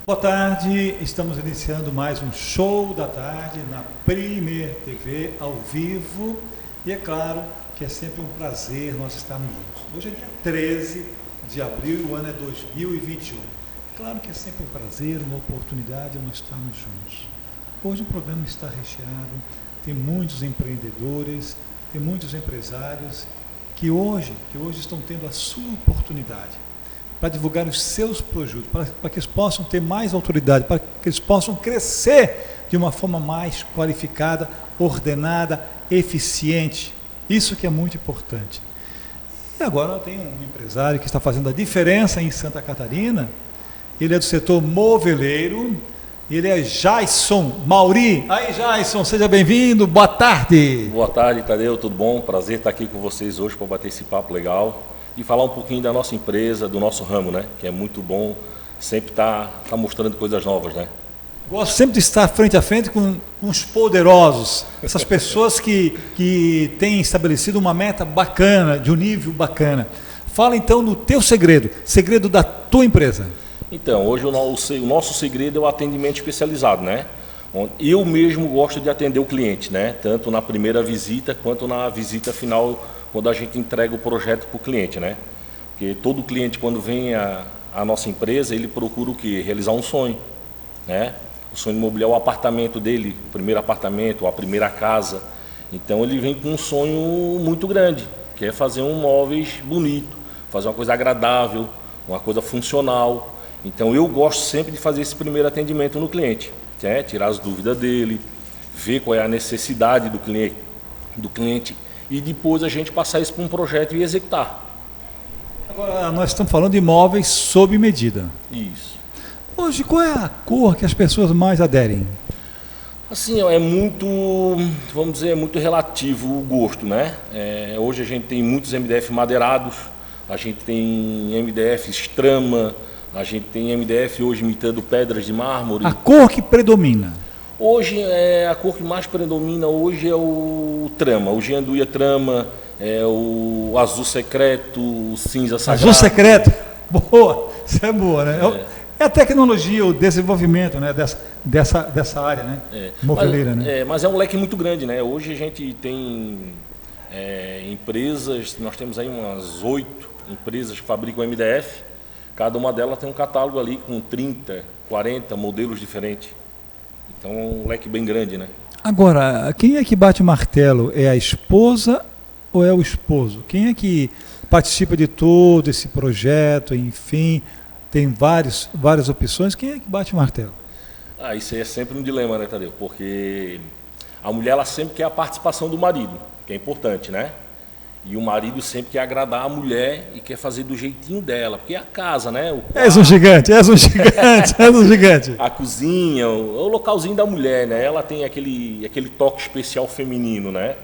Boa tarde, estamos iniciando mais um show da tarde na Premier TV ao vivo e é claro que é sempre um prazer nós estarmos juntos. Hoje é dia 13 de abril e o ano é 2021. Claro que é sempre um prazer, uma oportunidade nós estarmos juntos. Hoje o programa está recheado, tem muitos empreendedores, tem muitos empresários que hoje estão tendo a sua oportunidade para divulgar os seus produtos, para que eles possam ter mais autoridade, para que eles possam crescer de uma forma mais qualificada, ordenada, eficiente. Isso que é muito importante. E agora tem um empresário que está fazendo a diferença em Santa Catarina. Ele é do setor moveleiro, ele é Jason Mauri. Aí, Jason, seja bem-vindo, boa tarde. Boa tarde, Tadeu, tudo bom? Prazer estar aqui com vocês hoje para bater esse papo legal e falar um pouquinho da nossa empresa, do nosso ramo, né? Que é muito bom sempre tá mostrando coisas novas, né? Gosto sempre de estar frente a frente com os poderosos, essas pessoas que têm estabelecido uma meta bacana, de um nível bacana. Fala então do teu segredo da tua empresa. Então, hoje o nosso segredo é o atendimento especializado, né? Eu mesmo gosto de atender o cliente, né? Tanto na primeira visita quanto na visita final, quando a gente entrega o projeto para o cliente, né? Porque todo cliente, quando vem à nossa empresa, ele procura o quê? Realizar um sonho, né? O sonho imobiliário é o apartamento dele, o primeiro apartamento, a primeira casa. Então ele vem com um sonho muito grande, que é fazer um móveis bonito, fazer uma coisa agradável, uma coisa funcional. Então eu gosto sempre de fazer esse primeiro atendimento no cliente, né? Tirar as dúvidas dele, ver qual é a necessidade do cliente e depois a gente passar isso para um projeto e executar. Agora nós estamos falando de imóveis sob medida. Isso. Hoje qual é a cor que as pessoas mais aderem? Assim, é muito, vamos dizer, muito relativo o gosto, né? Hoje a gente tem muitos MDF madeirados, a gente tem MDF trama, a gente tem MDF hoje imitando pedras de mármore. A cor que predomina? Hoje, a cor que mais predomina hoje é o trama, o Gianduia trama, o azul secreto, o cinza sagrado. Azul secreto? Boa, isso é boa, né? É a tecnologia, o desenvolvimento, né, dessa área, né? Moveleira, né? Mas é um leque muito grande, né? Hoje a gente tem empresas, nós temos aí umas 8 empresas que fabricam MDF. Cada uma delas tem um catálogo ali com 30, 40 modelos diferentes. Então é um leque bem grande, né? Agora, quem é que bate o martelo? É a esposa ou é o esposo? Quem é que participa de todo esse projeto, enfim, tem várias opções, quem é que bate o martelo? Isso aí é sempre um dilema, né, Tadeu? Porque a mulher ela sempre quer a participação do marido, que é importante, né? E o marido sempre quer agradar a mulher e quer fazer do jeitinho dela, porque é a casa, né? És um gigante. A cozinha, o localzinho da mulher, né? Ela tem aquele toque especial feminino, né?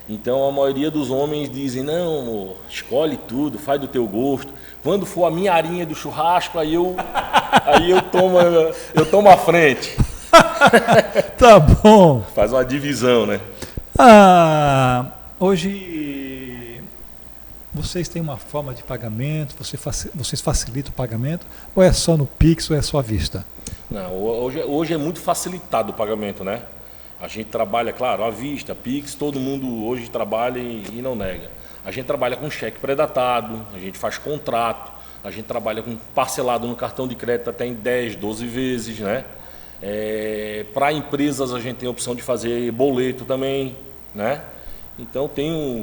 Então a maioria dos homens dizem, não, amor, escolhe tudo, faz do teu gosto. Quando for a minha arinha do churrasco, aí eu tomo a frente. Tá bom. Faz uma divisão, né? Hoje vocês têm uma forma de pagamento, vocês facilitam o pagamento, ou é só no Pix ou é só à vista? Não, hoje é muito facilitado o pagamento, né? A gente trabalha, claro, à vista, Pix, todo mundo hoje trabalha e não nega. A gente trabalha com cheque pré-datado, a gente faz contrato, a gente trabalha com parcelado no cartão de crédito até em 10, 12 vezes, né? Para empresas a gente tem a opção de fazer boleto também, né? Então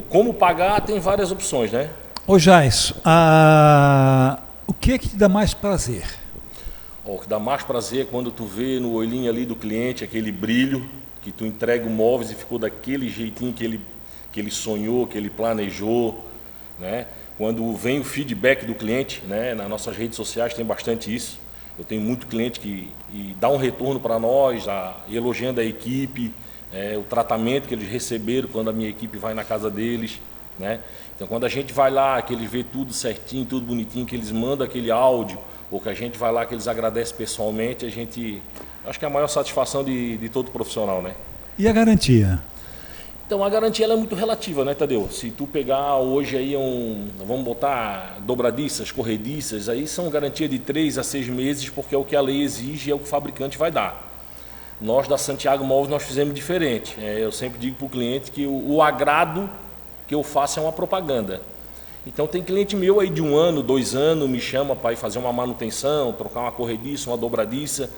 como pagar, tem várias opções, né? Ô Jais, o que te dá mais prazer? O que dá mais prazer é quando tu vê no olhinho ali do cliente aquele brilho, que tu entrega o móveis e ficou daquele jeitinho que ele sonhou, que ele planejou, né? Quando vem o feedback do cliente, né? Nas nossas redes sociais tem bastante isso. Eu tenho muito cliente que dá um retorno para nós, elogiando a equipe, o tratamento que eles receberam quando a minha equipe vai na casa deles, né? Então quando a gente vai lá, que eles vê tudo certinho, tudo bonitinho, que eles mandam aquele áudio, ou que a gente vai lá, que eles agradecem pessoalmente, acho que é a maior satisfação de todo profissional, né? E a garantia? Então a garantia ela é muito relativa, né, Tadeu? Se tu pegar hoje aí vamos botar dobradiças, corrediças, aí são garantia de 3 a 6 meses, porque é o que a lei exige e é o que o fabricante vai dar. Nós da Santiago Móveis nós fizemos diferente. Eu sempre digo para o cliente que o agrado que eu faço é uma propaganda. Então tem cliente meu aí de 1 ano, 2 anos, me chama para ir fazer uma manutenção, trocar uma corrediça, uma dobradiça.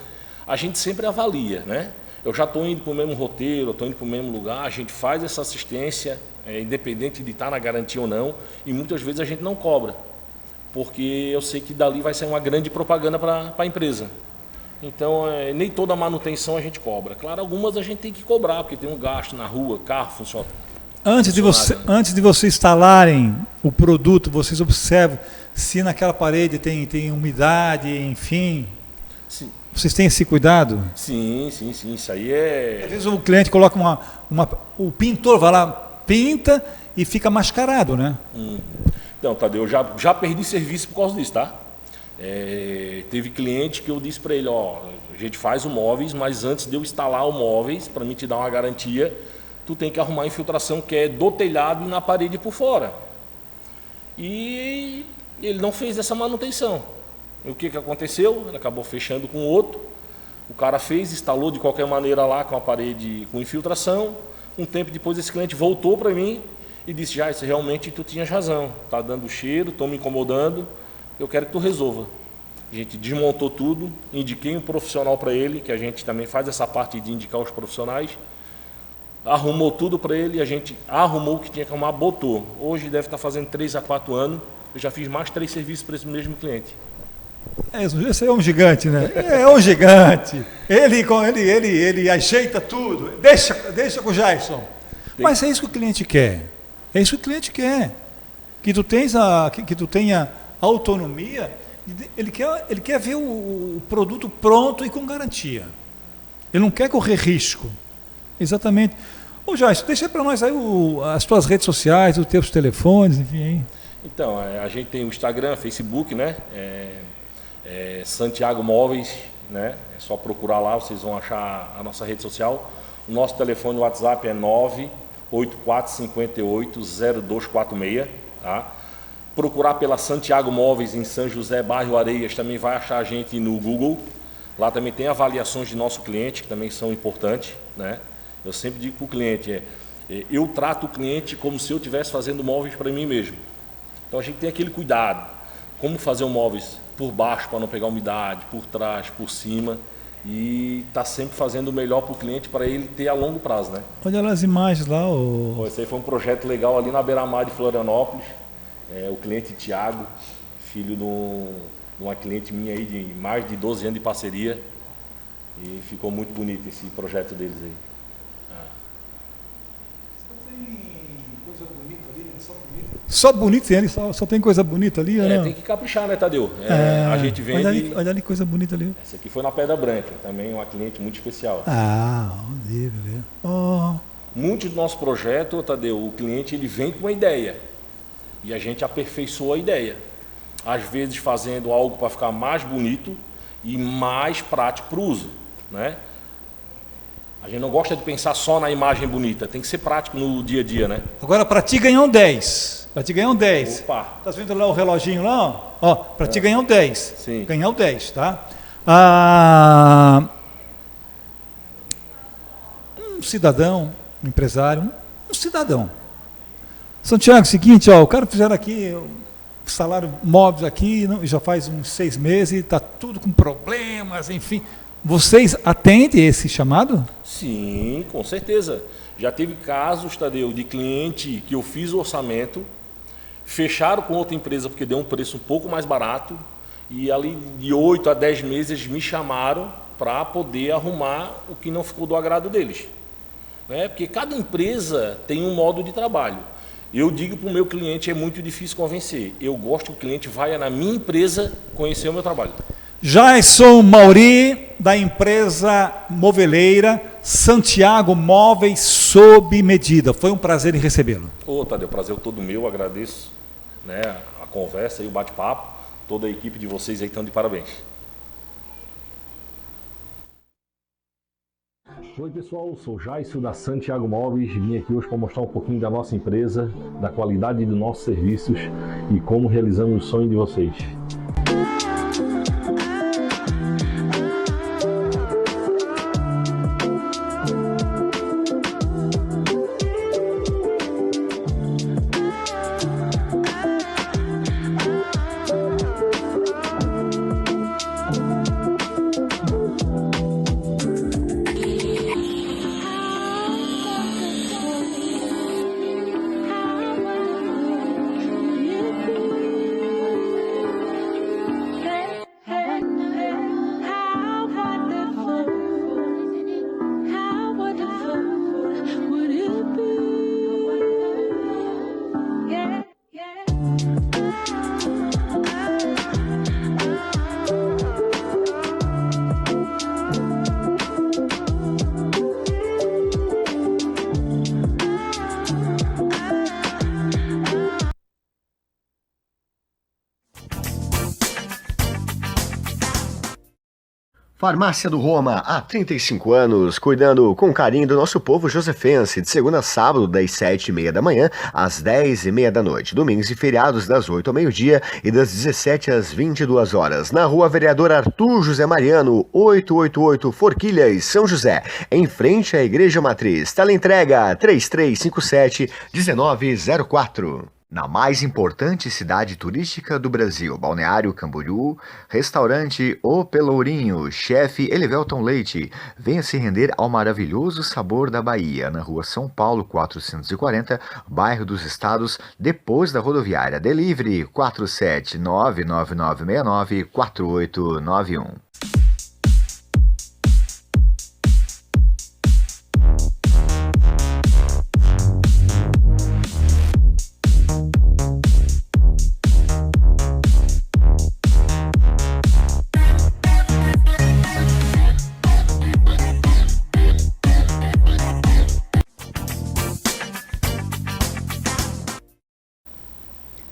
A gente sempre avalia, né? Eu já estou indo para o mesmo roteiro, estou indo para o mesmo lugar, a gente faz essa assistência, independente de estar na garantia ou não, e muitas vezes a gente não cobra, porque eu sei que dali vai sair uma grande propaganda para a empresa. Então, nem toda manutenção a gente cobra. Claro, algumas a gente tem que cobrar, porque tem um gasto na rua, carro funciona. Antes de vocês instalarem o produto, vocês observam se naquela parede tem umidade, enfim. Sim. Vocês têm esse cuidado? Sim, isso aí é... Às vezes o cliente coloca o pintor vai lá, pinta e fica mascarado, né? Então, Tadeu, eu já perdi serviço por causa disso, tá? Teve cliente que eu disse para ele, a gente faz o móveis, mas antes de eu instalar o móveis, para mim te dar uma garantia, tu tem que arrumar a infiltração que é do telhado e na parede por fora. E ele não fez essa manutenção. E o que aconteceu? Ele acabou fechando com outro. O cara fez, instalou de qualquer maneira lá com a parede com infiltração. Um tempo depois esse cliente voltou para mim e disse, isso realmente tu tinhas razão. Está dando cheiro, estou me incomodando, eu quero que tu resolva. A gente desmontou tudo, indiquei um profissional para ele, que a gente também faz essa parte de indicar os profissionais. Arrumou tudo para ele, a gente arrumou o que tinha que arrumar, botou. Hoje deve estar fazendo 3 a 4 anos, eu já fiz mais 3 serviços para esse mesmo cliente. Esse é um gigante, né? É um gigante. Ele ajeita tudo. Deixa com o Jason. Mas é isso que o cliente quer. É isso que o cliente quer. Que tu tenha autonomia. Ele quer ver o produto pronto e com garantia. Ele não quer correr risco. Exatamente. Ô Jason, deixa para nós aí as tuas redes sociais, os teus telefones, enfim. Então, a gente tem o Instagram, Facebook, né? Santiago Móveis, né? É só procurar lá, vocês vão achar a nossa rede social. O nosso telefone no WhatsApp é 984580246, tá? Procurar pela Santiago Móveis em São José, bairro Areias, também vai achar a gente no Google. Lá também tem avaliações de nosso cliente, que também são importantes, né? Eu sempre digo para o cliente, eu trato o cliente como se eu estivesse fazendo móveis para mim mesmo. Então a gente tem aquele cuidado, como fazer um móveis por baixo para não pegar umidade, por trás, por cima, e tá sempre fazendo o melhor para o cliente, para ele ter a longo prazo, né? Olha lá as imagens lá. Esse aí foi um projeto legal ali na beira-mar de Florianópolis. O cliente Tiago, filho de uma cliente minha aí de mais de 12 anos de parceria, e ficou muito bonito esse projeto deles aí. Só bonito ali, só tem coisa bonita ali, né? Tem que caprichar, né, Tadeu? A gente vende... Olha ali coisa bonita ali. Essa aqui foi na Pedra Branca, também uma cliente muito especial. Muito do nosso projeto, Tadeu, o cliente ele vem com uma ideia e a gente aperfeiçoa a ideia. Às vezes fazendo algo para ficar mais bonito e mais prático para o uso, né? A gente não gosta de pensar só na imagem bonita, tem que ser prático no dia a dia, né? Agora, para ti ganhar um 10. Para ti ganhar um 10. Opa! Tá vendo lá o reloginho lá? Ó, para ti ganhar um 10. Sim. Ganhar um 10, tá? Um cidadão, um empresário, um cidadão. Santiago, seguinte, o cara fizeram aqui salário móveis aqui, já faz uns 6 meses, está tudo com problemas, enfim. Vocês atendem esse chamado? Sim, com certeza. Já teve casos, Tadeu, de cliente que eu fiz o orçamento, fecharam com outra empresa porque deu um preço um pouco mais barato e ali de 8 a 10 meses me chamaram para poder arrumar o que não ficou do agrado deles. Né? Porque cada empresa tem um modo de trabalho. Eu digo para o meu cliente, é muito difícil convencer. Eu gosto que o cliente vá na minha empresa conhecer o meu trabalho. Jason Mauri, da empresa moveleira Santiago Móveis sob medida. Foi um prazer em recebê-lo. Tadeu, prazer todo meu, agradeço, né, a conversa e o bate-papo. Toda a equipe de vocês aí estão de parabéns. Oi pessoal, sou Jaisso da Santiago Móveis, vim aqui hoje para mostrar um pouquinho da nossa empresa, da qualidade dos nossos serviços e como realizamos o sonho de vocês. Farmácia do Roma, há 35 anos, cuidando com carinho do nosso povo josefense, de segunda a sábado, das 7h30 da manhã às 10h30 da noite, domingos e feriados das 8 ao meio-dia e das 17 às 22 horas, na Rua Vereador Arthur José Mariano, 888 Forquilhas, São José, em frente à Igreja Matriz. Teleentrega 3357-1904. Na mais importante cidade turística do Brasil, Balneário Camboriú, restaurante O Pelourinho, chefe Elivelton Leite. Venha se render ao maravilhoso sabor da Bahia, na rua São Paulo 440, bairro dos Estados, depois da rodoviária. Delivery 47999694891.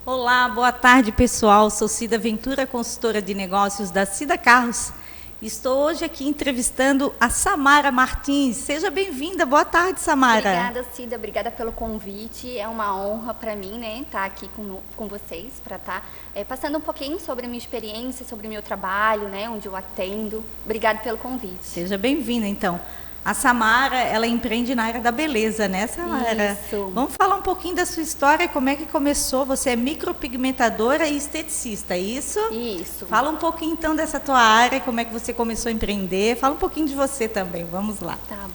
Olá, boa tarde pessoal, sou Cida Ventura, consultora de negócios da Cida Carros. Estou hoje aqui entrevistando a Samara Martins. Seja bem-vinda, boa tarde, Samara. Obrigada, Cida, obrigada pelo convite, é uma honra para mim, né, estar aqui com vocês, para estar passando um pouquinho sobre a minha experiência, sobre o meu trabalho, né, onde eu atendo. Obrigada pelo convite. Seja bem-vinda, então. A Samara, ela empreende na área da beleza, né, Samara? Isso. Vamos falar um pouquinho da sua história, como é que começou? Você é micropigmentadora e esteticista, é isso? Isso. Fala um pouquinho, então, dessa tua área, como é que você começou a empreender. Fala um pouquinho de você também, vamos lá. Tá.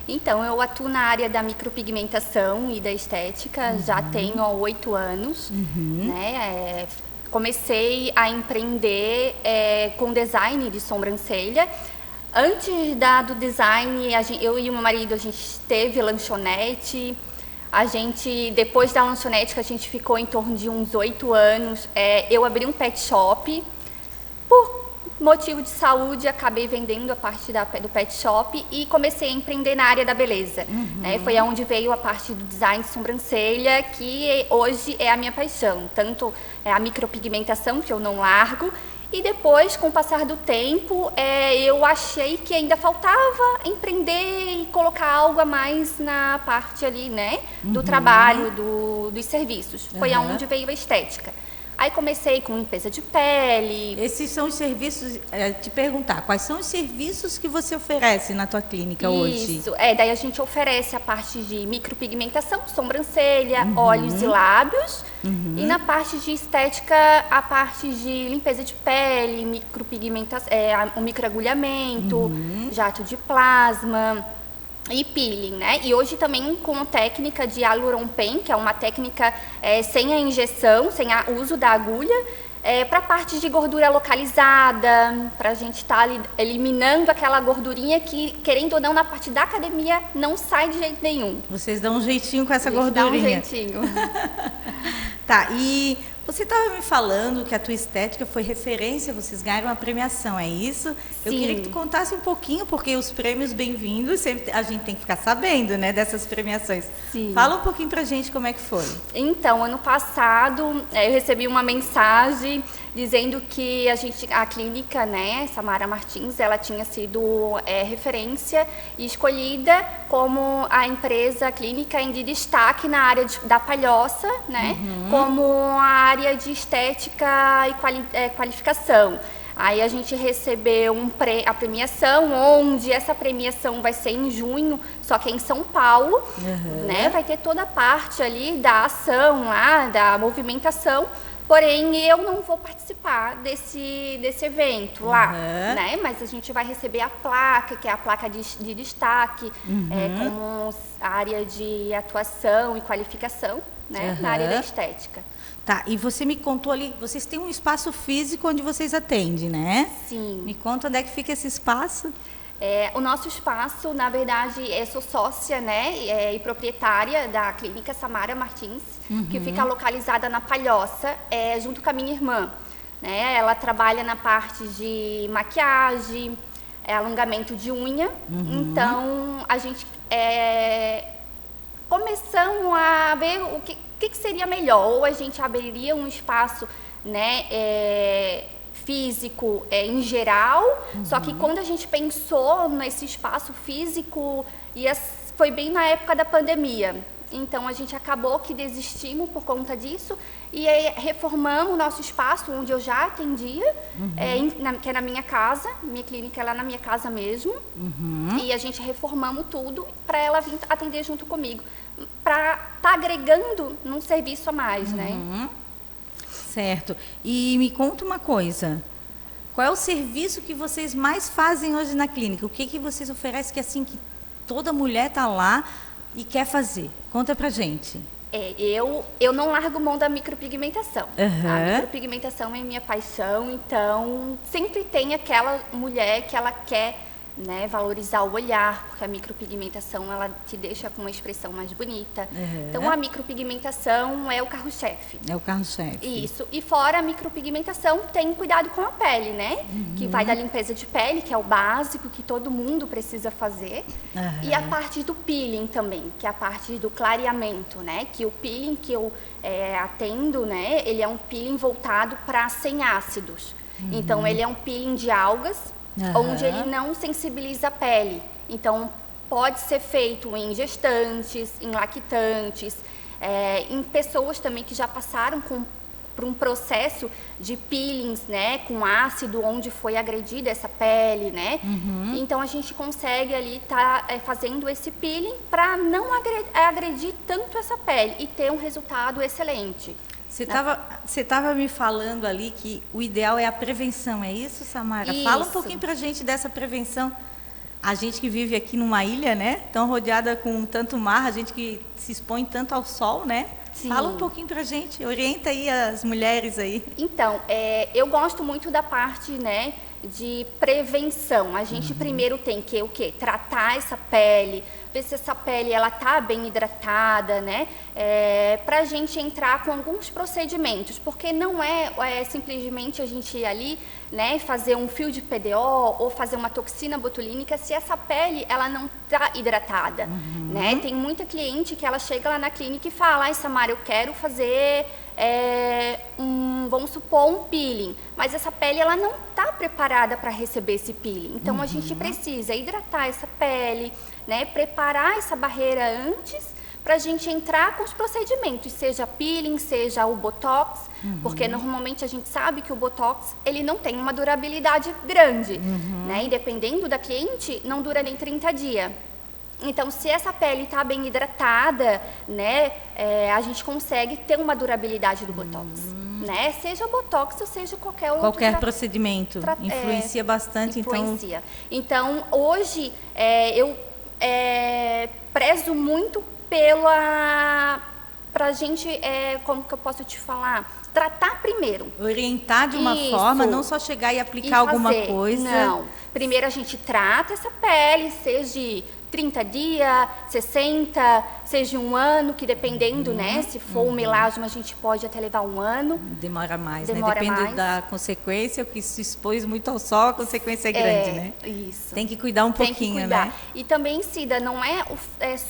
Então, eu atuo na área da micropigmentação e da estética, já tenho há 8 anos, né? Comecei a empreender com design de sobrancelha. Antes do design, eu e o meu marido, a gente teve lanchonete. Depois da lanchonete, que a gente ficou em torno de uns 8 anos, eu abri um pet shop. Por motivo de saúde, acabei vendendo a parte do pet shop e comecei a empreender na área da beleza. Né? Foi onde veio a parte do design de sobrancelha, que hoje é a minha paixão. Tanto a micropigmentação, que eu não largo, e depois, com o passar do tempo, eu achei que ainda faltava empreender e colocar algo a mais na parte ali, né, do trabalho, dos serviços. Foi aonde veio a estética. Aí comecei com limpeza de pele. Esses são os serviços, te perguntar, quais são os serviços que você oferece na tua clínica hoje? Isso, daí a gente oferece a parte de micropigmentação, sobrancelha, olhos e lábios. E na parte de estética, a parte de limpeza de pele, micropigmentação, o microagulhamento, jato de plasma e peeling, né? E hoje também com técnica de Hyaluron Pen, que é uma técnica sem a injeção, sem o uso da agulha, para a parte de gordura localizada, para a gente estar eliminando aquela gordurinha que, querendo ou não, na parte da academia não sai de jeito nenhum. Vocês dão um jeitinho com essa gordurinha. Dá um jeitinho. Tá, e Você estava me falando que a tua estética foi referência, vocês ganharam uma premiação, é isso? Eu Sim. queria que tu contasse um pouquinho, porque os prêmios bem-vindos, sempre a gente tem que ficar sabendo, né, dessas premiações. Sim. Fala um pouquinho pra gente como é que foi. Então, ano passado, eu recebi uma mensagem dizendo que a clínica, né, Samara Martins, ela tinha sido referência e escolhida como a empresa clínica de destaque na área da Palhoça, né, como a área de estética e qualificação. Aí a gente recebeu a premiação, onde essa premiação vai ser em junho, só que é em São Paulo, né? Vai ter toda a parte ali da ação lá, da movimentação, porém eu não vou participar desse evento lá, né? Mas a gente vai receber a placa, que é a placa de destaque, como área de atuação e qualificação, né? Na área da estética. Tá, e você me contou ali, vocês têm um espaço físico onde vocês atendem, né? Sim. Me conta onde é que fica esse espaço. O nosso espaço, na verdade, eu sou sócia, né, e proprietária da clínica Samara Martins, que fica localizada na Palhoça, junto com a minha irmã. Né? Ela trabalha na parte de maquiagem, alongamento de unha. Então, a gente começamos a ver o que seria melhor. Ou a gente abriria um espaço, né, físico em geral, só que quando a gente pensou nesse espaço físico, foi bem na época da pandemia. Então, a gente acabou que desistimos por conta disso e reformamos o nosso espaço, onde eu já atendia, que é na minha casa, minha clínica é lá na minha casa mesmo, e a gente reformamos tudo para ela vir atender junto comigo, para estar agregando num serviço a mais, né? Certo. E me conta uma coisa, qual é o serviço que vocês mais fazem hoje na clínica? O que vocês oferecem que assim, que toda mulher está lá e quer fazer? Conta pra gente. Eu não largo mão da micropigmentação. A micropigmentação é minha paixão, então sempre tem aquela mulher que ela quer, né, valorizar o olhar, porque a micropigmentação ela te deixa com uma expressão mais bonita. Então a micropigmentação é o carro-chefe. É o carro-chefe. Isso. E fora a micropigmentação, tem cuidado com a pele, né? Que vai da limpeza de pele, que é o básico que todo mundo precisa fazer. E a parte do peeling também, que é a parte do clareamento, né? Que o peeling que eu atendo, né? Ele é um peeling voltado para sem ácidos. Então ele é um peeling de algas, onde ele não sensibiliza a pele. Então, pode ser feito em gestantes, em lactantes, em pessoas também que já passaram por um processo de peelings, né, com ácido, onde foi agredida essa pele, né? Então, a gente consegue ali estar fazendo esse peeling para não agredir tanto essa pele e ter um resultado excelente. Você estava me falando ali que o ideal é a prevenção, é isso, Samara? Isso. Fala um pouquinho pra gente dessa prevenção. A gente que vive aqui numa ilha, né? Tão rodeada com tanto mar, a gente que se expõe tanto ao sol, né? Sim. Fala um pouquinho pra gente, orienta aí as mulheres aí. Então, eu gosto muito da parte, né, de prevenção. A gente primeiro tem que o quê? Tratar essa pele, ver se essa pele ela tá bem hidratada, né? Para a gente entrar com alguns procedimentos, porque não é simplesmente a gente ir ali, né, fazer um fio de PDO ou fazer uma toxina botulínica se essa pele ela não tá hidratada, né? Tem muita cliente que ela chega lá na clínica e fala: ai, Samara, eu quero fazer vamos supor, um peeling, mas essa pele ela não está preparada para receber esse peeling. Então a gente precisa hidratar essa pele, né, preparar essa barreira antes para a gente entrar com os procedimentos, seja peeling, seja o botox, porque normalmente a gente sabe que o botox ele não tem uma durabilidade grande, né, e dependendo da cliente não dura nem 30 dias. Então, se essa pele está bem hidratada, né, a gente consegue ter uma durabilidade do botox, né? Seja o botox ou seja qualquer outro procedimento influencia bastante, influencia. Então, hoje eu prezo muito pra gente, como que eu posso te falar? Tratar primeiro. Orientar de uma forma, não só chegar e aplicar alguma coisa. Não. Primeiro a gente trata essa pele, seja 30 dias, 60, seja um ano, que dependendo, né? Se for um melasma, a gente pode até levar um ano. Demora mais, Demora né? Depende mais. da consequência, o que se expôs muito ao sol, a consequência é grande, né? Isso. Tem que cuidar um Tem pouquinho, que cuidar. né? E também, Cida, não é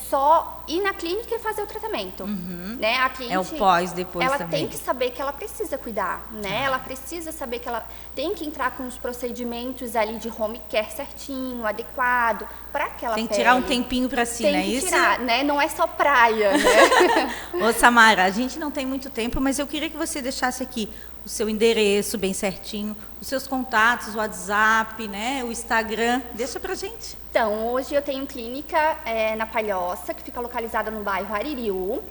só ir na clínica e fazer o tratamento. Né? A cliente, É o pós, depois ela também. tem que saber que ela precisa cuidar, né? Ela precisa saber que ela tem que entrar com os procedimentos ali de home care certinho, adequado, para aquela Tem que pele. tirar um tempinho para si, Tem não é que isso? tirar, né? Não é só praia, né? Ô, Samara, a gente não tem muito tempo, mas eu queria que você deixasse aqui o seu endereço bem certinho, os seus contatos, o WhatsApp, né, o Instagram. Deixa pra gente. Então, hoje eu tenho clínica na Palhoça, que fica localizada no bairro Aririu.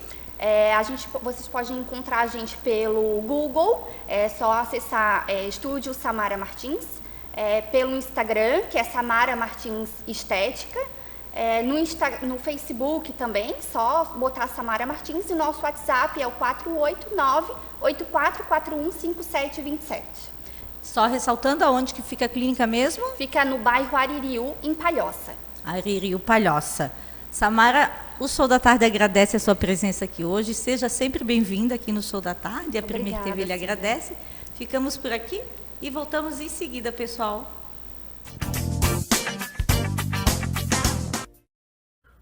Vocês podem encontrar a gente pelo Google, é só acessar Estúdio Samara Martins, pelo Instagram, que é Samara Martins Estética, no Facebook também, só botar Samara Martins, e o nosso WhatsApp é o 489-8441-5727. Só ressaltando aonde que fica a clínica mesmo? Fica no bairro Aririu, em Palhoça. Aririu, Palhoça. Samara, o Show da Tarde agradece a sua presença aqui hoje. Seja sempre bem-vinda aqui no Show da Tarde. A Primeira TV lhe agradece. Ficamos por aqui e voltamos em seguida, pessoal.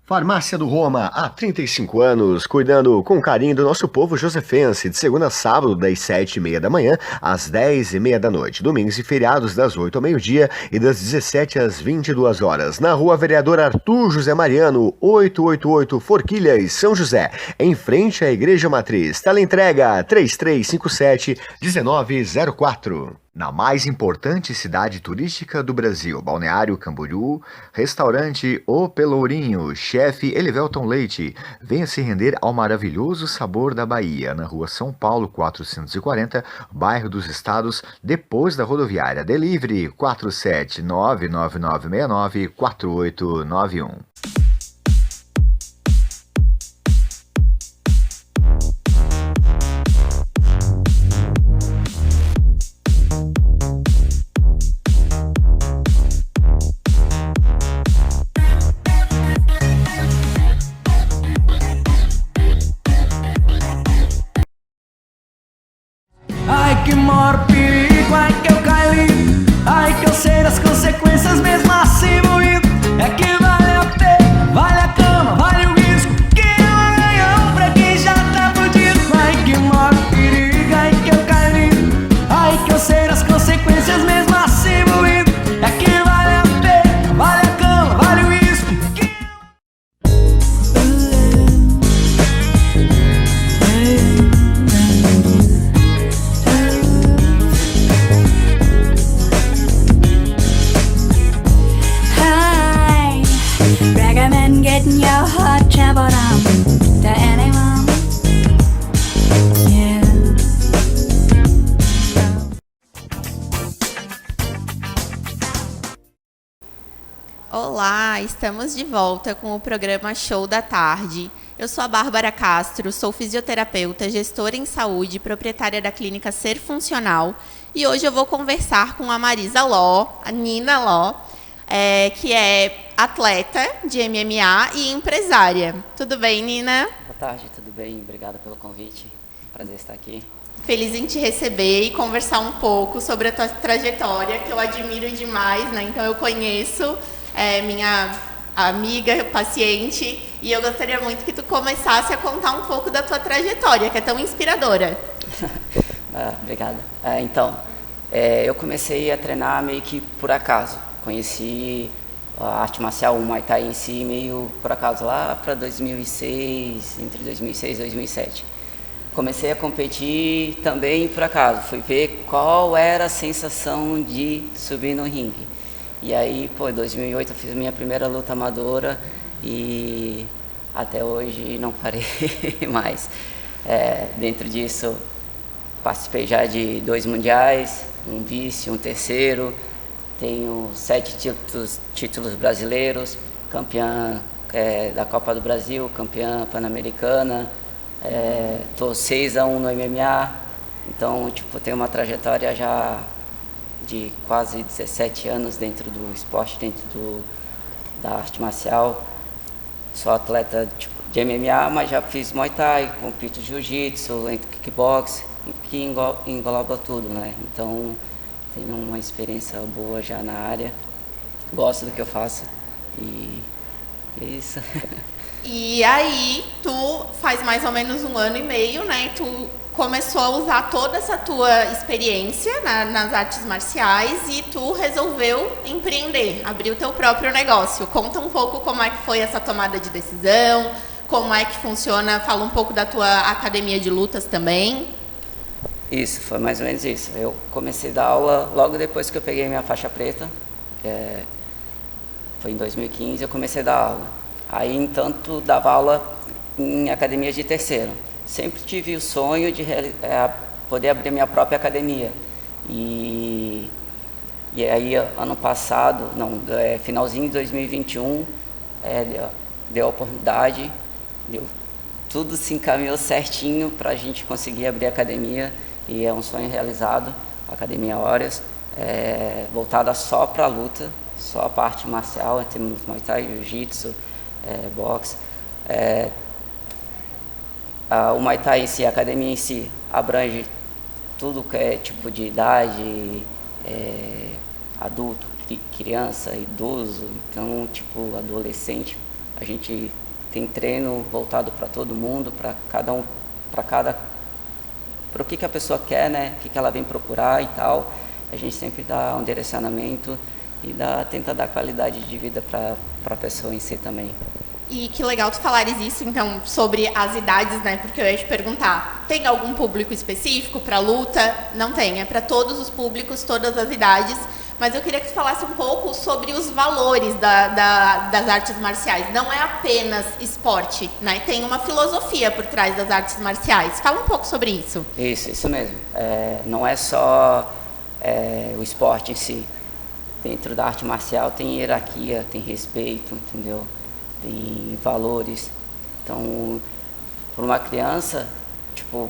Farmácia do Roma, há 35 anos, cuidando com carinho do nosso povo josefense, de segunda a sábado, das 7h30 da manhã às 10h30 da noite, domingos e feriados das 8 ao meio-dia e das 17 às 22 horas, na Rua Vereador Arthur José Mariano, 888 Forquilhas, São José, em frente à Igreja Matriz. Teleentrega 3357-1904. Na mais importante cidade turística do Brasil, Balneário Camboriú, restaurante O Pelourinho, chefe Elivelton Leite. Venha se render ao maravilhoso sabor da Bahia, na rua São Paulo 440, bairro dos Estados, depois da rodoviária. Delivery 47999694891. Ai que maior perigo, ai que eu caí, ai que eu sei das consequências mesmo assim moído. É que vale a pena, vale a cama, vale o risco, que é um ganhão pra quem já tá fudido. Ai que maior perigo, ai que eu caí, ai que eu sei das consequências mesmo assim moído. É que vale a pena, vale a cama, vale o risco, que recommend getting your heart traveled on to anyone. Yeah. Olá, estamos de volta com o programa Show da Tarde. Eu sou a Bárbara Castro, sou fisioterapeuta, gestora em saúde, proprietária da clínica Ser Funcional. E hoje eu vou conversar com a Marisa Ló, a Nina Ló, que é atleta de MMA e empresária. Tudo bem, Nina? Boa tarde, tudo bem? Obrigada pelo convite. Prazer estar aqui. Feliz em te receber e conversar um pouco sobre a tua trajetória, que eu admiro demais, né? Então eu conheço minha amiga, paciente, e eu gostaria muito que tu começasse a contar um pouco da tua trajetória, que é tão inspiradora. Obrigada. Eu comecei a treinar meio que por acaso. Conheci a arte marcial, o Muay Thai em si, meio por acaso, lá para 2006, entre 2006 e 2007. Comecei a competir também por acaso, fui ver qual era a sensação de subir no ringue. E aí, em 2008 eu fiz minha primeira luta amadora e até hoje não parei mais. Dentro disso, participei já de 2 mundiais, um vice, um terceiro. Tenho 7 títulos brasileiros, campeã da Copa do Brasil, campeã pan-americana, tô 6-1 no MMA, então tenho uma trajetória já de quase 17 anos dentro do esporte, dentro da arte marcial. sou atleta tipo, de MMA, mas já fiz Muay Thai, compito Jiu-Jitsu, kickbox, que engloba tudo, né? Então, tenho uma experiência boa já na área, gosto do que eu faço e é isso. E aí, tu faz mais ou menos 1 ano e meio, né? Tu começou a usar toda essa tua experiência nas artes marciais e tu resolveu empreender, abrir o teu próprio negócio. Conta um pouco como é que foi essa tomada de decisão, como é que funciona, fala um pouco da tua academia de lutas também. Isso, foi mais ou menos isso. Eu comecei a dar aula logo depois que eu peguei minha faixa preta, foi em 2015, eu comecei a dar aula. Aí, entanto, dava aula em academias de terceiro. Sempre tive o sonho de poder abrir minha própria academia. E aí, ano passado, finalzinho de 2021, deu a oportunidade, tudo se encaminhou certinho para a gente conseguir abrir a academia. E é um sonho realizado, a Academia Aureas, voltada só para a luta, só a parte marcial, em termos de Muay Thai, Jiu-Jitsu, boxe. O Muay Thai em si, a academia em si, abrange tudo que é tipo de idade, adulto, criança, idoso, então tipo adolescente. A gente tem treino voltado para todo mundo, para o que a pessoa quer, né? O que ela vem procurar e tal. A gente sempre dá um direcionamento e tenta dar qualidade de vida para a pessoa em si também. E que legal tu falares isso, então, sobre as idades, né? Porque eu ia te perguntar, tem algum público específico para luta? Não tem, é para todos os públicos, todas as idades. Mas eu queria que tu falasse um pouco sobre os valores das artes marciais. Não é apenas esporte, né? Tem uma filosofia por trás das artes marciais. Fala um pouco sobre isso. Isso mesmo. Não é só o esporte em si. Dentro da arte marcial tem hierarquia, tem respeito, entendeu? Tem valores. Então, para uma criança, tipo,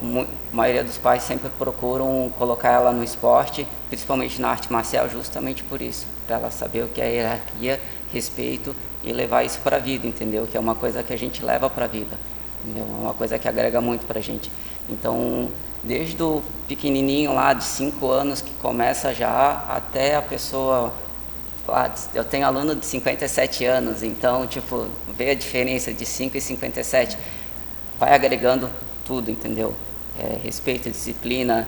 a maioria dos pais sempre procuram colocar ela no esporte, principalmente na arte marcial, justamente por isso, para ela saber o que é hierarquia, respeito e levar isso para a vida, entendeu? Que é uma coisa que a gente leva para a vida, entendeu? É uma coisa que agrega muito para a gente. Então, desde o pequenininho lá de 5 anos que começa já até a pessoa... Eu tenho aluno de 57 anos, então, tipo, vê a diferença de 5 e 57, vai agregando tudo, entendeu? Respeito, disciplina,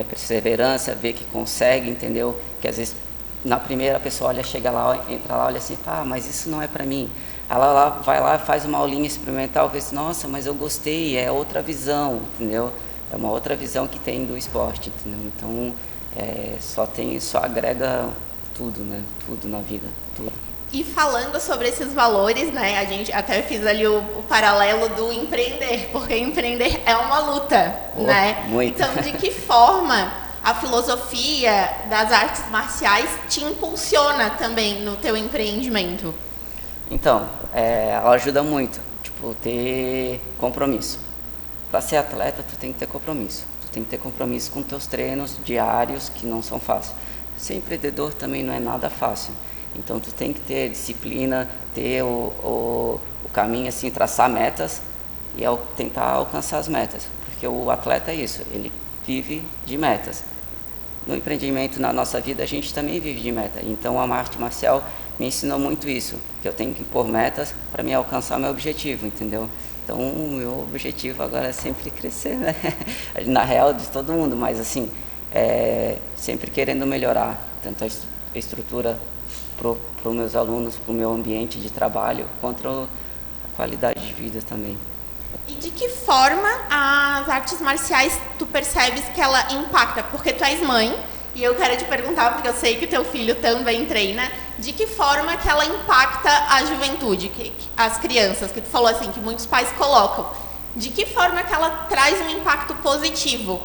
perseverança, ver que consegue, entendeu? Que às vezes, na primeira a pessoa chega lá, entra lá, olha assim, mas isso não é pra mim. Ela vai lá, faz uma aulinha experimental, vê assim, nossa, mas eu gostei, é outra visão, entendeu? É uma outra visão que tem do esporte, entendeu? Então, só agrega tudo, né? Tudo na vida, tudo. E falando sobre esses valores, né? A gente até fiz ali o paralelo do empreender, porque empreender é uma luta, né? Muito. Então, de que forma a filosofia das artes marciais te impulsiona também no teu empreendimento? Então, ela ajuda muito, tipo, ter compromisso. Para ser atleta, tu tem que ter compromisso. Tu tem que ter compromisso com teus treinos diários, que não são fáceis. Ser empreendedor também não é nada fácil. Então, tu tem que ter disciplina, ter o caminho, assim, traçar metas e tentar alcançar as metas. Porque o atleta é isso, ele vive de metas. No empreendimento, na nossa vida, a gente também vive de meta. Então, a arte marcial me ensinou muito isso, que eu tenho que pôr metas para me alcançar meu objetivo, entendeu? Então, o meu objetivo agora é sempre crescer, né? Na real, de todo mundo, mas assim... sempre querendo melhorar tanto a estrutura para os meus alunos, para o meu ambiente de trabalho, quanto a qualidade de vida também. E de que forma as artes marciais tu percebes que ela impacta? Porque tu és mãe, e eu quero te perguntar, porque eu sei que teu filho também treina, de que forma que ela impacta a juventude, as crianças, que tu falou assim, que muitos pais colocam. De que forma que ela traz um impacto positivo?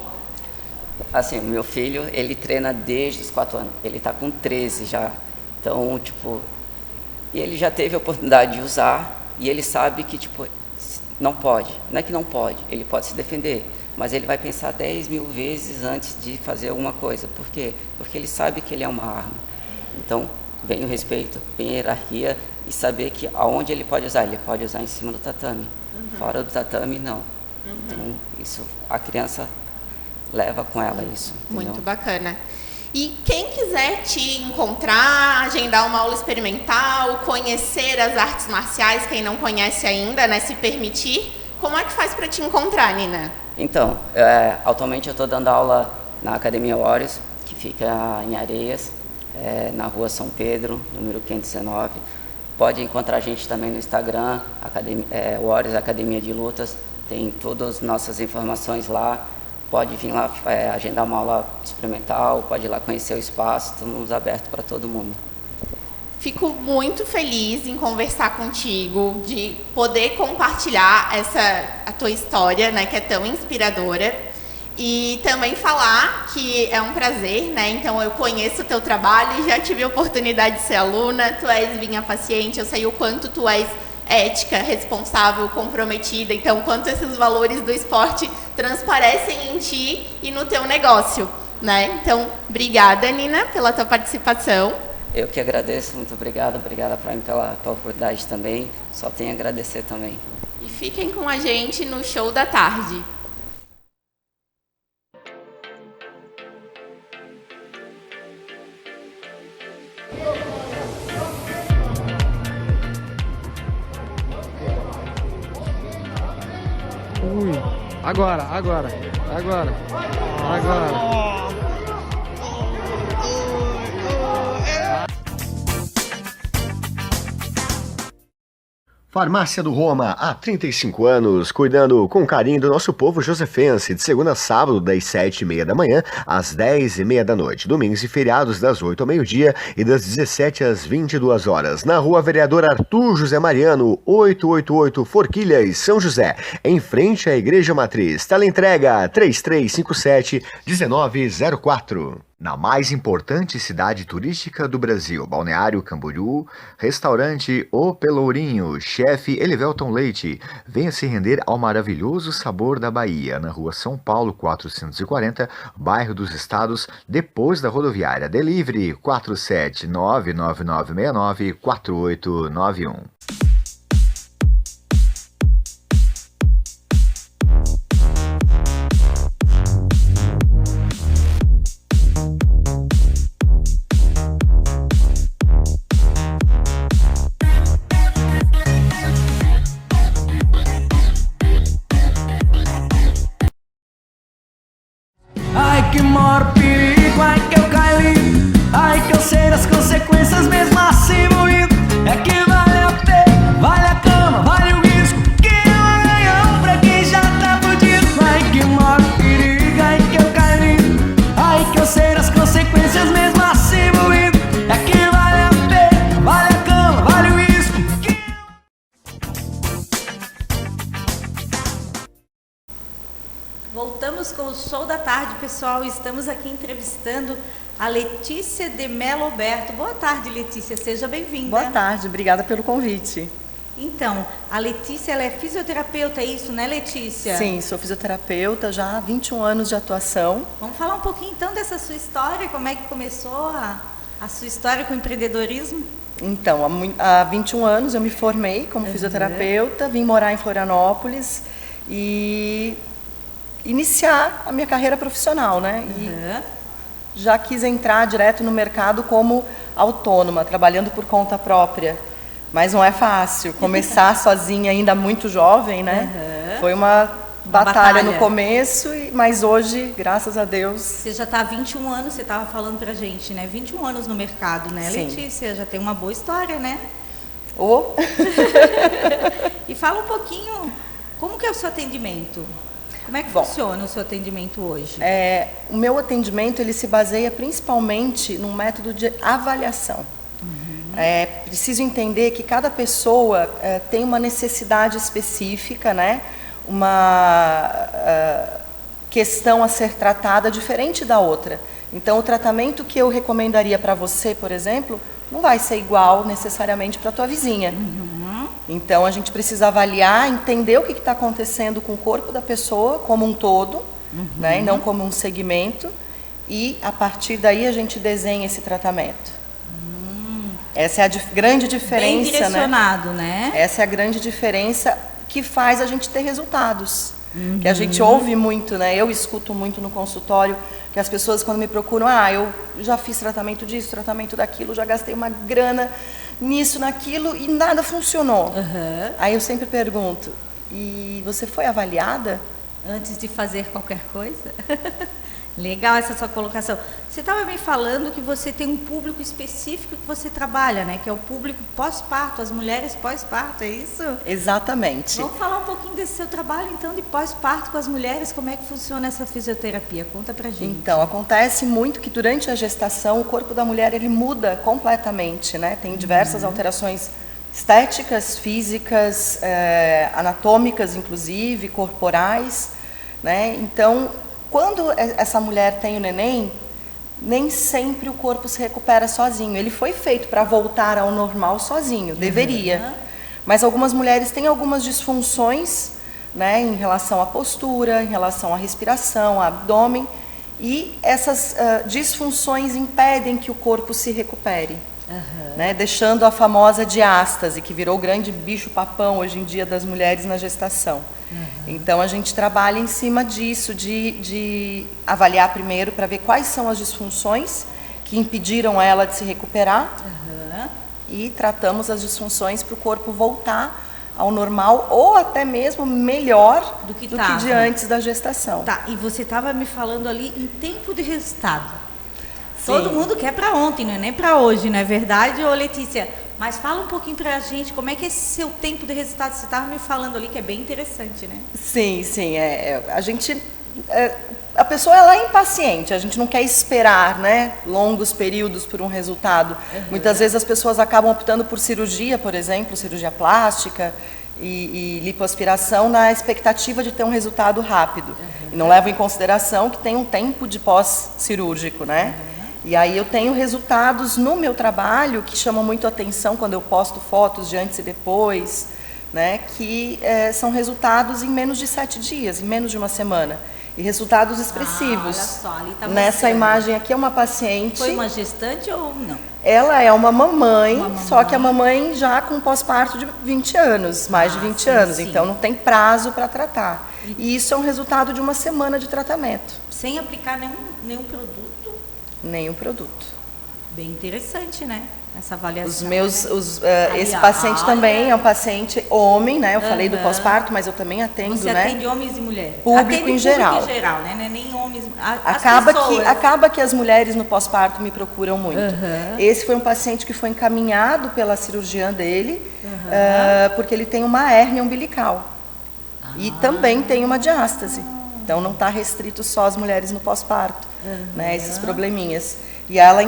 Assim, o meu filho, ele treina desde os 4 anos. Ele está com 13 já. Então, tipo... E ele já teve a oportunidade de usar. E ele sabe que, tipo... Não pode. Não é que não pode. Ele pode se defender. Mas ele vai pensar 10 mil vezes antes de fazer alguma coisa. Por quê? Porque ele sabe que ele é uma arma. Então, vem o respeito, vem a hierarquia, e saber que aonde ele pode usar. Ele pode usar em cima do tatame, fora do tatame não. Então isso a criança leva com ela isso. Entendeu? Muito bacana. E quem quiser te encontrar, agendar uma aula experimental, conhecer as artes marciais, quem não conhece ainda, né, se permitir, como é que faz para te encontrar, Nina? Então, atualmente eu estou dando aula na Academia Warriors, que fica em Areias, na rua São Pedro, número 519. Pode encontrar a gente também no Instagram, Warriors Academia de Lutas, tem todas as nossas informações lá. Pode vir lá agendar uma aula experimental, pode ir lá conhecer o espaço, estamos abertos para todo mundo. Fico muito feliz em conversar contigo, de poder compartilhar a tua história, né, que é tão inspiradora. E também falar que é um prazer, né? Então eu conheço o teu trabalho, já tive a oportunidade de ser aluna, tu és minha paciente, eu sei o quanto tu és ética, responsável, comprometida, então quanto esses valores do esporte transparecem em ti e no teu negócio, né? Então, obrigada, Nina, pela tua participação. Eu que agradeço, muito obrigada Prime pela oportunidade também, só tenho a agradecer também. E fiquem com a gente no Show da Tarde. Agora. Farmácia do Roma, há 35 anos, cuidando com carinho do nosso povo josefense, de segunda a sábado, das 7h30 da manhã às 10h30 da noite, domingos e feriados das 8 ao meio-dia e das 17 às 22 horas, na Rua Vereador Arthur José Mariano, 888 Forquilhas, São José, em frente à Igreja Matriz. Teleentrega 3357-1904. Na mais importante cidade turística do Brasil, Balneário Camboriú, restaurante O Pelourinho, chefe Elivelton Leite. Venha se render ao maravilhoso sabor da Bahia, na rua São Paulo 440, bairro dos Estados, depois da rodoviária. Delivery 47999694891. Ai que maior perigo, ai que eu caí, ai que eu sei das consequências mesmo assim moído. É que vale a pena, vale a cama, vale o risco, que é um ganhão pra quem já tá fudido. Ai que maior perigo, ai que eu caí, ai que eu sei das consequências mesmo assim moído. É que vale a pena, vale a cama, vale o risco, que Voltamos com o Show da Tarde, pessoal. Estamos aqui entrevistando a Letícia de Mello Alberto. Boa tarde, Letícia. Seja bem-vinda. Boa tarde. Obrigada pelo convite. Então, a Letícia, ela é fisioterapeuta, é isso, né, Letícia? Sim, sou fisioterapeuta, já há 21 anos de atuação. Vamos falar um pouquinho, então, dessa sua história, como é que começou a sua história com o empreendedorismo? Então, há 21 anos eu me formei como fisioterapeuta, vim morar em Florianópolis e iniciar a minha carreira profissional, né? E já quis entrar direto no mercado como autônoma, trabalhando por conta própria. Mas não é fácil. Começar sozinha, ainda muito jovem, né? Foi uma batalha no começo, mas hoje, graças a Deus... Você já está há 21 anos, você estava falando pra gente, né? 21 anos no mercado, né, Sim. Letícia? Já tem uma boa história, né? E fala um pouquinho, como que é o seu atendimento? Como é que funciona o seu atendimento hoje? O meu atendimento ele se baseia principalmente num método de avaliação. Preciso entender que cada pessoa tem uma necessidade específica, né? Uma questão a ser tratada diferente da outra. Então, o tratamento que eu recomendaria para você, por exemplo, não vai ser igual necessariamente para a tua vizinha. Então, a gente precisa avaliar, entender o que está acontecendo com o corpo da pessoa como um todo, né, e não como um segmento, e a partir daí a gente desenha esse tratamento. Essa é a grande diferença, bem direcionado, né? Essa é a grande diferença que faz a gente ter resultados. Que a gente ouve muito, né? Eu escuto muito no consultório que as pessoas quando me procuram, eu já fiz tratamento disso, tratamento daquilo, já gastei uma grana nisso, naquilo e nada funcionou. Aí eu sempre pergunto, e você foi avaliada? Antes de fazer qualquer coisa? Legal essa sua colocação. Você estava me falando que você tem um público específico que você trabalha, né? Que é o público pós-parto, as mulheres pós-parto, é isso? Exatamente. Vamos falar um pouquinho desse seu trabalho, então, de pós-parto com as mulheres. Como é que funciona essa fisioterapia? Conta pra gente. Então, acontece muito que durante a gestação o corpo da mulher ele muda completamente, né? Tem diversas alterações estéticas, físicas, anatômicas, inclusive, corporais, né? Então, quando essa mulher tem o neném, nem sempre o corpo se recupera sozinho. Ele foi feito para voltar ao normal sozinho, deveria. Mas algumas mulheres têm algumas disfunções, né, em relação à postura, em relação à respiração, ao abdômen, e essas disfunções impedem que o corpo se recupere. Né, deixando a famosa diástase, que virou o grande bicho-papão hoje em dia das mulheres na gestação. Então a gente trabalha em cima disso, de avaliar primeiro para ver quais são as disfunções que impediram ela de se recuperar e tratamos as disfunções para o corpo voltar ao normal ou até mesmo melhor do que de antes da gestação. Tá, e você estava me falando ali em tempo de resultado. Todo mundo quer para ontem, não é nem para hoje, não é verdade, ô Letícia? Mas fala um pouquinho para a gente, como é que é esse seu tempo de resultado? Você estava me falando ali que é bem interessante, né? Sim, a gente... a pessoa ela é impaciente, a gente não quer esperar, né, longos períodos por um resultado. Muitas vezes as pessoas acabam optando por cirurgia, por exemplo, cirurgia plástica e lipoaspiração na expectativa de ter um resultado rápido. E não levam em consideração que tem um tempo de pós-cirúrgico, né? E aí eu tenho resultados no meu trabalho que chamam muito a atenção quando eu posto fotos de antes e depois, né, que são resultados em menos de 7 dias, em menos de uma semana. E resultados expressivos. Olha só, ali tá nessa mostrando. Imagem aqui é uma paciente... Foi uma gestante ou não? Ela é uma mamãe, só que a mamãe já com pós-parto de 20 anos, mais de 20 anos, então não tem prazo para tratar. E isso é um resultado de uma semana de tratamento. Sem aplicar nenhum produto? Nenhum produto. Bem interessante, né? Essa avaliação. Esse paciente também é um paciente homem, né? Eu falei do pós-parto, mas eu também atendo, Você né? atende homens e mulheres? Público em geral. Público em geral, né? Não é nem homens. Acaba que as mulheres no pós-parto me procuram muito. Esse foi um paciente que foi encaminhado pela cirurgiã dele, porque ele tem uma hérnia umbilical. E também tem uma diástase. Então não está restrito só às mulheres no pós-parto, né? Esses probleminhas. E ela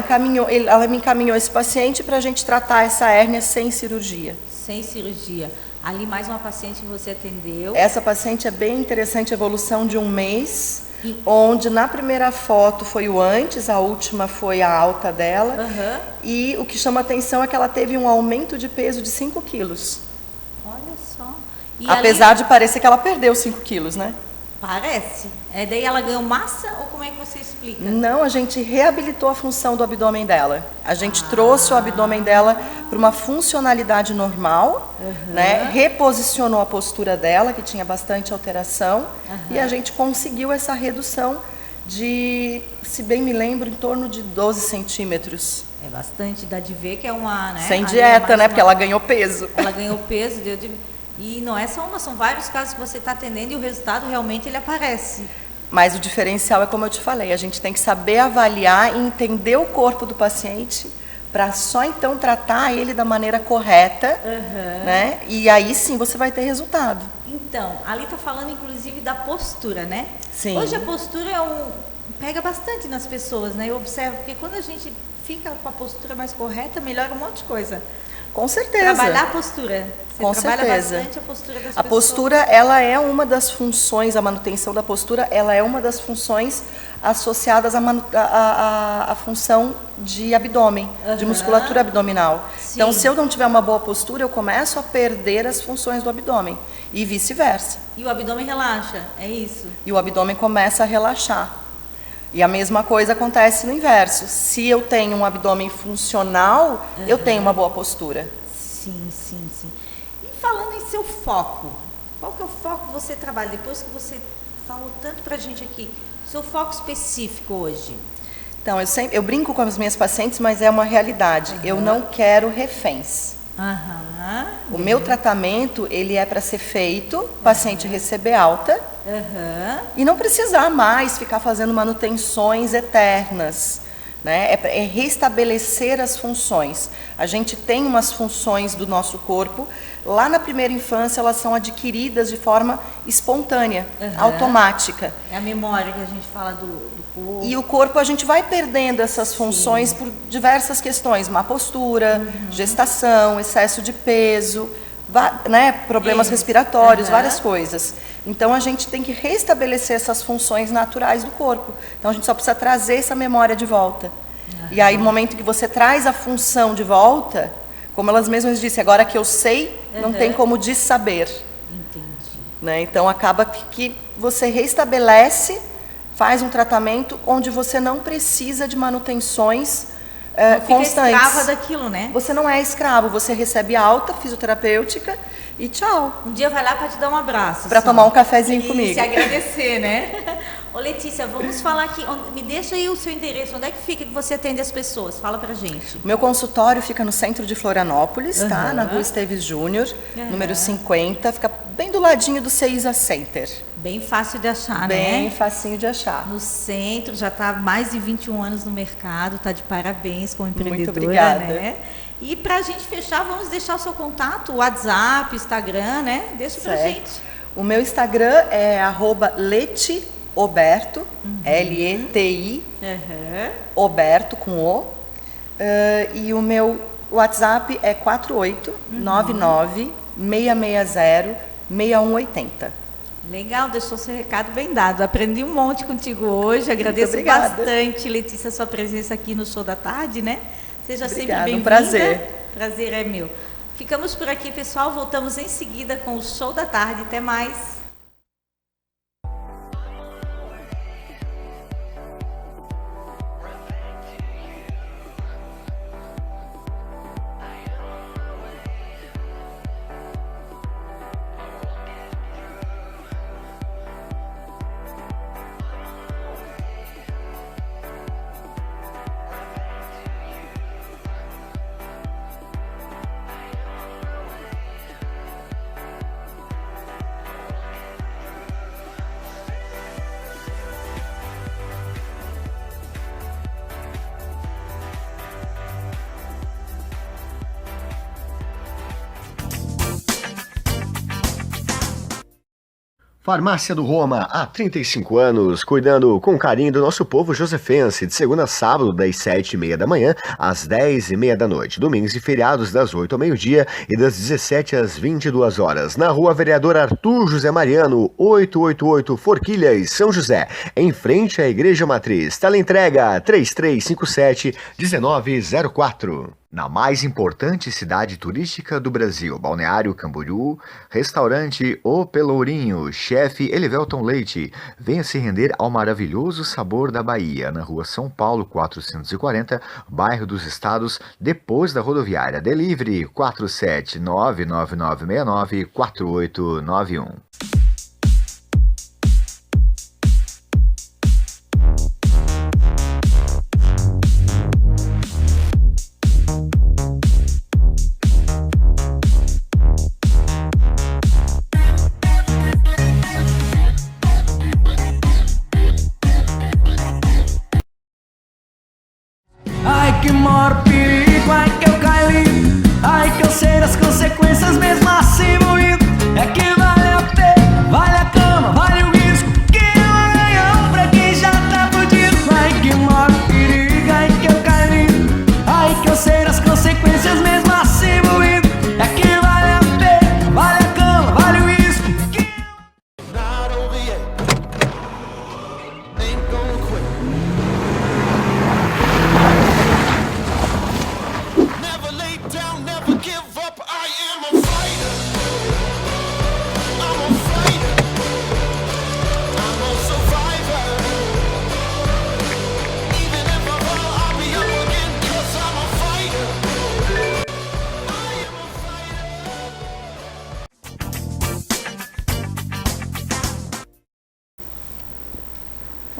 me encaminhou esse paciente para a gente tratar essa hérnia sem cirurgia. Sem cirurgia. Ali mais uma paciente que você atendeu. Essa paciente é bem interessante, evolução de 1 mês, onde na primeira foto foi o antes, a última foi a alta dela. E o que chama atenção é que ela teve um aumento de peso de 5 quilos. Olha só. E apesar de parecer que ela perdeu 5 quilos, né? Parece. Daí ela ganhou massa ou como é que você explica? Não, a gente reabilitou a função do abdômen dela. A gente trouxe o abdômen dela para uma funcionalidade normal, né? Reposicionou a postura dela, que tinha bastante alteração, e a gente conseguiu essa redução de, se bem me lembro, em torno de 12 centímetros. É bastante, dá de ver que é uma... Né? Sem dieta, né? Porque ela ganhou peso. Ela ganhou peso, E não é só uma, são vários casos que você está atendendo e o resultado realmente ele aparece. Mas o diferencial é como eu te falei, a gente tem que saber avaliar e entender o corpo do paciente para só então tratar ele da maneira correta, né? E aí sim você vai ter resultado. Então, ali está falando inclusive da postura, né? Sim. Hoje a postura pega bastante nas pessoas, né? Eu observo que quando a gente fica com a postura mais correta, melhora um monte de coisa. Com certeza. Trabalhar a postura. Com trabalha certeza. bastante a postura das pessoas. A postura, ela é uma das funções, a manutenção da postura, ela é uma das funções associadas à função de abdômen, de musculatura abdominal. Sim. Então, se eu não tiver uma boa postura, eu começo a perder as funções do abdômen e vice-versa. E o abdômen relaxa, é isso? E o abdômen começa a relaxar. E a mesma coisa acontece no inverso. Se eu tenho um abdômen funcional, eu tenho uma boa postura. Sim, sim, sim. E falando em seu foco, qual que é o foco que você trabalha? Depois que você falou tanto pra gente aqui, seu foco específico hoje? Então, eu brinco com as minhas pacientes, mas é uma realidade. Eu não quero reféns. O meu tratamento, ele é para ser feito, o paciente receber alta e não precisar mais ficar fazendo manutenções eternas. Né? É restabelecer as funções. A gente tem umas funções do nosso corpo, lá na primeira infância elas são adquiridas de forma espontânea, automática. É a memória que a gente fala do corpo. E o corpo a gente vai perdendo essas funções por diversas questões, má postura, gestação, excesso de peso, né? Problemas respiratórios, várias coisas. Então a gente tem que restabelecer essas funções naturais do corpo. Então a gente só precisa trazer essa memória de volta. E aí no momento que você traz a função de volta, como elas mesmas disseram, agora que eu sei, não tem como dessaber. Entendi. Né? Então acaba que você restabelece, faz um tratamento onde você não precisa de manutenções constantes. Fica escrava daquilo, né? Você não é escravo, você recebe alta fisioterapêutica e tchau. Um dia vai lá para te dar um abraço. Para tomar um cafezinho comigo. Se agradecer, né? Ô Letícia, vamos falar aqui, me deixa aí o seu endereço, onde é que fica que você atende as pessoas? Fala pra gente. Meu consultório fica no centro de Florianópolis, tá? Na Rua Esteves Júnior, número 50, fica bem do ladinho do CEISA Center. Bem fácil de achar, né? Bem facinho de achar. No centro, já está há mais de 21 anos no mercado, tá de parabéns como empreendedora, muito obrigada. Né? E para a gente fechar, vamos deixar o seu contato, WhatsApp, Instagram, né? Deixa pra gente. O meu Instagram é @letioberto, Leti, Oberto com O. E o meu WhatsApp é 4899-660-6180. Legal, deixou seu recado bem dado. Aprendi um monte contigo hoje. Agradeço bastante, Letícia, a sua presença aqui no Show da Tarde, né? Seja sempre bem-vinda. Um prazer. Prazer é meu. Ficamos por aqui, pessoal. Voltamos em seguida com o Show da Tarde. Até mais. Farmácia do Roma, há 35 anos, cuidando com carinho do nosso povo josefense, de segunda a sábado, das 7h30 da manhã às 10h30 da noite, domingos e feriados das 8 ao meio-dia e das 17 às 22 horas, na Rua Vereador Arthur José Mariano, 888 Forquilhas, São José, em frente à Igreja Matriz. Teleentrega 3357-1904. Na mais importante cidade turística do Brasil, Balneário Camboriú, restaurante O Pelourinho, chefe Elivelton Leite. Venha se render ao maravilhoso sabor da Bahia, na Rua São Paulo 440, bairro dos Estados, depois da rodoviária. Delivery 47999694891. Ai que maior perigo, ai que eu caí, ai que eu sei das consequências mesmo assim moído. É que vale a pena.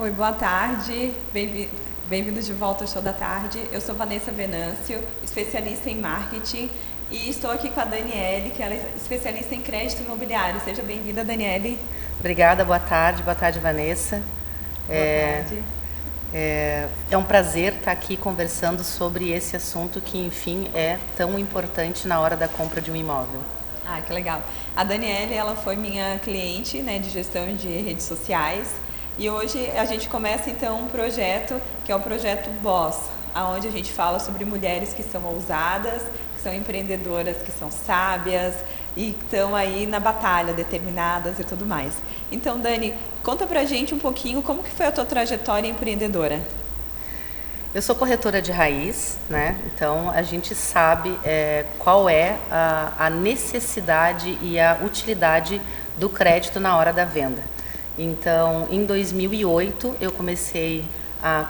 Oi, boa tarde. Bem-vindos de volta ao Show da Tarde. Eu sou Vanessa Venâncio, especialista em marketing, e estou aqui com a Daniele, que ela é especialista em crédito imobiliário. Seja bem-vinda, Daniele. Obrigada, boa tarde, Vanessa. Boa tarde. É um prazer estar aqui conversando sobre esse assunto que, enfim, é tão importante na hora da compra de um imóvel. Ah, que legal. A Daniele, ela foi minha cliente, né, de gestão de redes sociais, e hoje a gente começa então um projeto que é o projeto Boss, onde a gente fala sobre mulheres que são ousadas, que são empreendedoras, que são sábias e estão aí na batalha, determinadas e tudo mais. Então, Dani, conta pra gente um pouquinho como que foi a tua trajetória empreendedora. Eu sou corretora de raiz, né? Então a gente sabe qual é a necessidade e a utilidade do crédito na hora da venda. Então, em 2008, eu comecei a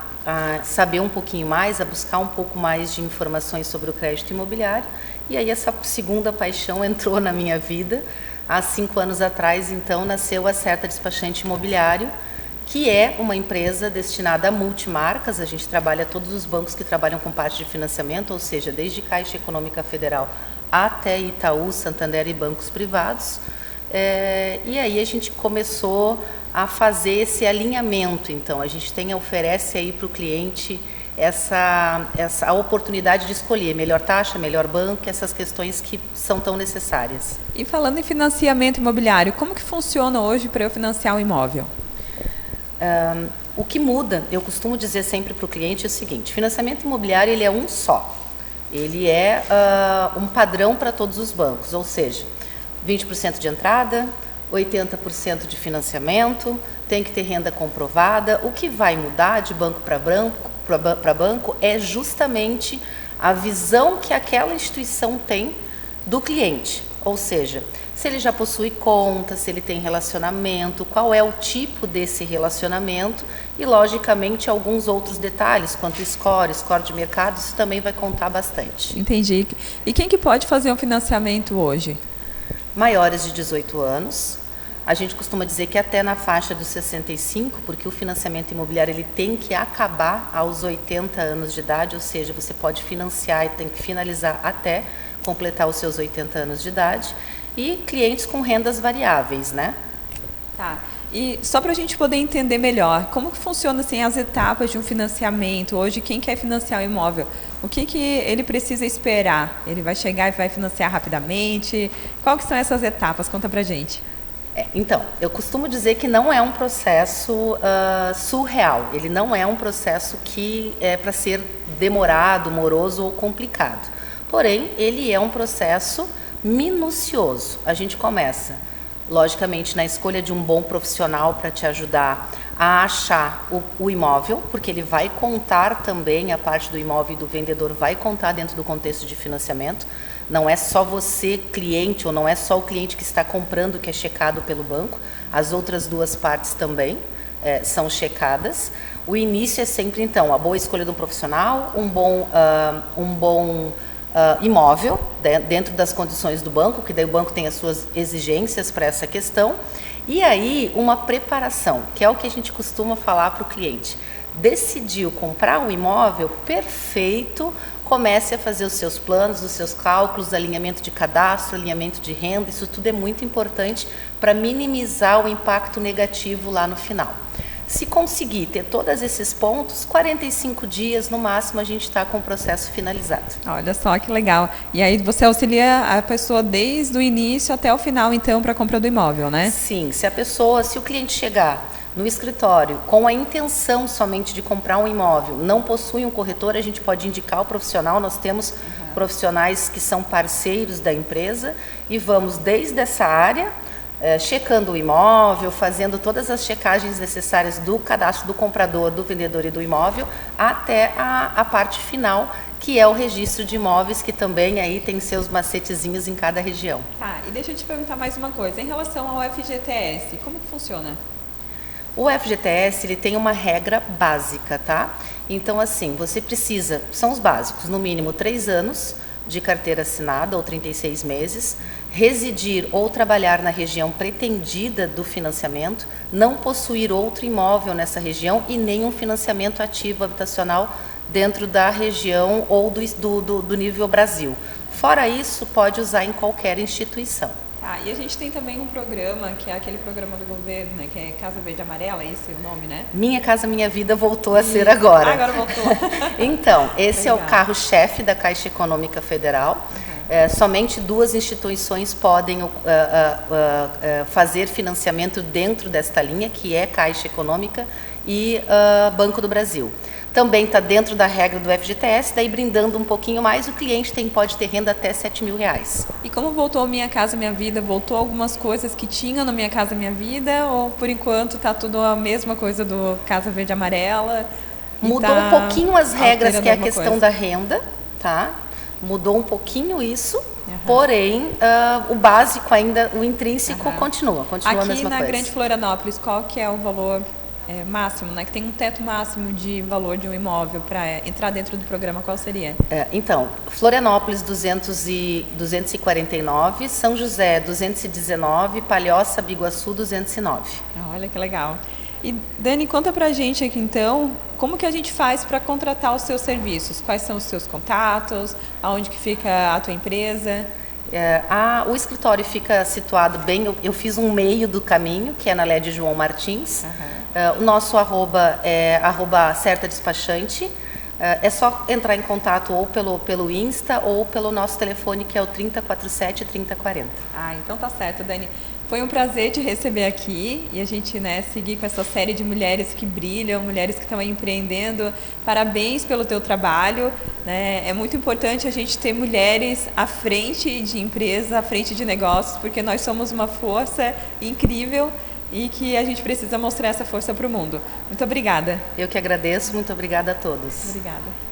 saber um pouquinho mais, a buscar um pouco mais de informações sobre o crédito imobiliário, e aí essa segunda paixão entrou na minha vida. Há 5 anos atrás, então, nasceu a Certa Despachante Imobiliário, que é uma empresa destinada a multimarcas. A gente trabalha todos os bancos que trabalham com parte de financiamento, ou seja, desde Caixa Econômica Federal até Itaú, Santander e bancos privados. E aí a gente começou a fazer esse alinhamento. Então, a gente oferece aí para o cliente essa oportunidade de escolher melhor taxa, melhor banco, essas questões que são tão necessárias. E falando em financiamento imobiliário, como que funciona hoje para eu financiar um imóvel? O que muda, eu costumo dizer sempre para o cliente o seguinte: financiamento imobiliário ele é um só. Ele é um padrão para todos os bancos, ou seja, 20% de entrada, 80% de financiamento, tem que ter renda comprovada. O que vai mudar de banco para banco é justamente a visão que aquela instituição tem do cliente. Ou seja, se ele já possui conta, se ele tem relacionamento, qual é o tipo desse relacionamento e, logicamente, alguns outros detalhes, quanto score de mercado, isso também vai contar bastante. Entendi. E quem que pode fazer um financiamento hoje? Maiores de 18 anos. A gente costuma dizer que até na faixa dos 65, porque o financiamento imobiliário ele tem que acabar aos 80 anos de idade, ou seja, você pode financiar e tem que finalizar até completar os seus 80 anos de idade. E clientes com rendas variáveis, né? Tá. E só para a gente poder entender melhor, como que funciona assim, as etapas de um financiamento? Hoje, quem quer financiar um imóvel, o que ele precisa esperar? Ele vai chegar e vai financiar rapidamente? Quais são essas etapas? Conta pra gente. Então, eu costumo dizer que não é um processo surreal. Ele não é um processo que é para ser demorado, moroso ou complicado. Porém, ele é um processo minucioso. A gente começa, logicamente, na escolha de um bom profissional para te ajudar a achar o imóvel, porque ele vai contar também, a parte do imóvel e do vendedor vai contar dentro do contexto de financiamento. Não é só você, cliente, ou não é só o cliente que está comprando que é checado pelo banco, as outras duas partes também são checadas. O início é sempre, então, a boa escolha de um profissional, um bom imóvel, dentro das condições do banco, que daí o banco tem as suas exigências para essa questão, e aí uma preparação, que é o que a gente costuma falar para o cliente. Decidiu comprar um imóvel, perfeito, comece a fazer os seus planos, os seus cálculos, alinhamento de cadastro, alinhamento de renda, isso tudo é muito importante para minimizar o impacto negativo lá no final. Se conseguir ter todos esses pontos, 45 dias no máximo a gente está com o processo finalizado. Olha só que legal. E aí você auxilia a pessoa desde o início até o final, então, para a compra do imóvel, né? Sim, se o cliente chegar no escritório com a intenção somente de comprar um imóvel, não possui um corretor, a gente pode indicar o profissional. Nós temos profissionais que são parceiros da empresa e vamos desde essa área, checando o imóvel, fazendo todas as checagens necessárias do cadastro do comprador, do vendedor e do imóvel, até a parte final, que é o registro de imóveis, que também aí tem seus macetezinhos em cada região. Tá, e deixa eu te perguntar mais uma coisa. Em relação ao FGTS, como que funciona? O FGTS, ele tem uma regra básica, tá? Então, assim, você precisa, são os básicos, no mínimo 3 anos, de carteira assinada ou 36 meses, residir ou trabalhar na região pretendida do financiamento, não possuir outro imóvel nessa região e nenhum financiamento ativo habitacional dentro da região ou do nível Brasil. Fora isso, pode usar em qualquer instituição. Tá, e a gente tem também um programa, que é aquele programa do governo, né, que é Casa Verde Amarela, esse é o nome, né? Minha Casa Minha Vida voltou a ser agora. Agora voltou. Então, esse é o carro-chefe da Caixa Econômica Federal. Somente 2 instituições podem fazer financiamento dentro desta linha, que é Caixa Econômica e Banco do Brasil. Também está dentro da regra do FGTS, daí brindando um pouquinho mais, o cliente pode ter renda até R$7.000. E como voltou Minha Casa Minha Vida, voltou algumas coisas que tinham no Minha Casa Minha Vida, ou por enquanto está tudo a mesma coisa do Casa Verde Amarela? Mudou um pouquinho as regras, que é a questão da renda, tá? Mudou um pouquinho isso, porém, o básico ainda, o intrínseco continua a mesma coisa. Aqui na Grande Florianópolis, qual que é o valor máximo, né? Que tem um teto máximo de valor de um imóvel para entrar dentro do programa, qual seria? Então, Florianópolis 249, São José 219, Palhoça, Biguaçu 209. Olha que legal. E Dani, conta pra gente aqui então, como que a gente faz para contratar os seus serviços? Quais são os seus contatos? Aonde que fica a tua empresa? O escritório fica situado bem, eu fiz um meio do caminho, que é na LED João Martins. O nosso arroba é @certadespachante. É só entrar em contato ou pelo Insta ou pelo nosso telefone, que é o 3047 3040. Então tá certo, Dani. Foi um prazer te receber aqui e a gente, né, seguir com essa série de mulheres que brilham, mulheres que estão empreendendo. Parabéns pelo teu trabalho, né? É muito importante a gente ter mulheres à frente de empresa, à frente de negócios, porque nós somos uma força incrível e que a gente precisa mostrar essa força para o mundo. Muito obrigada. Eu que agradeço, muito obrigada a todos. Obrigada.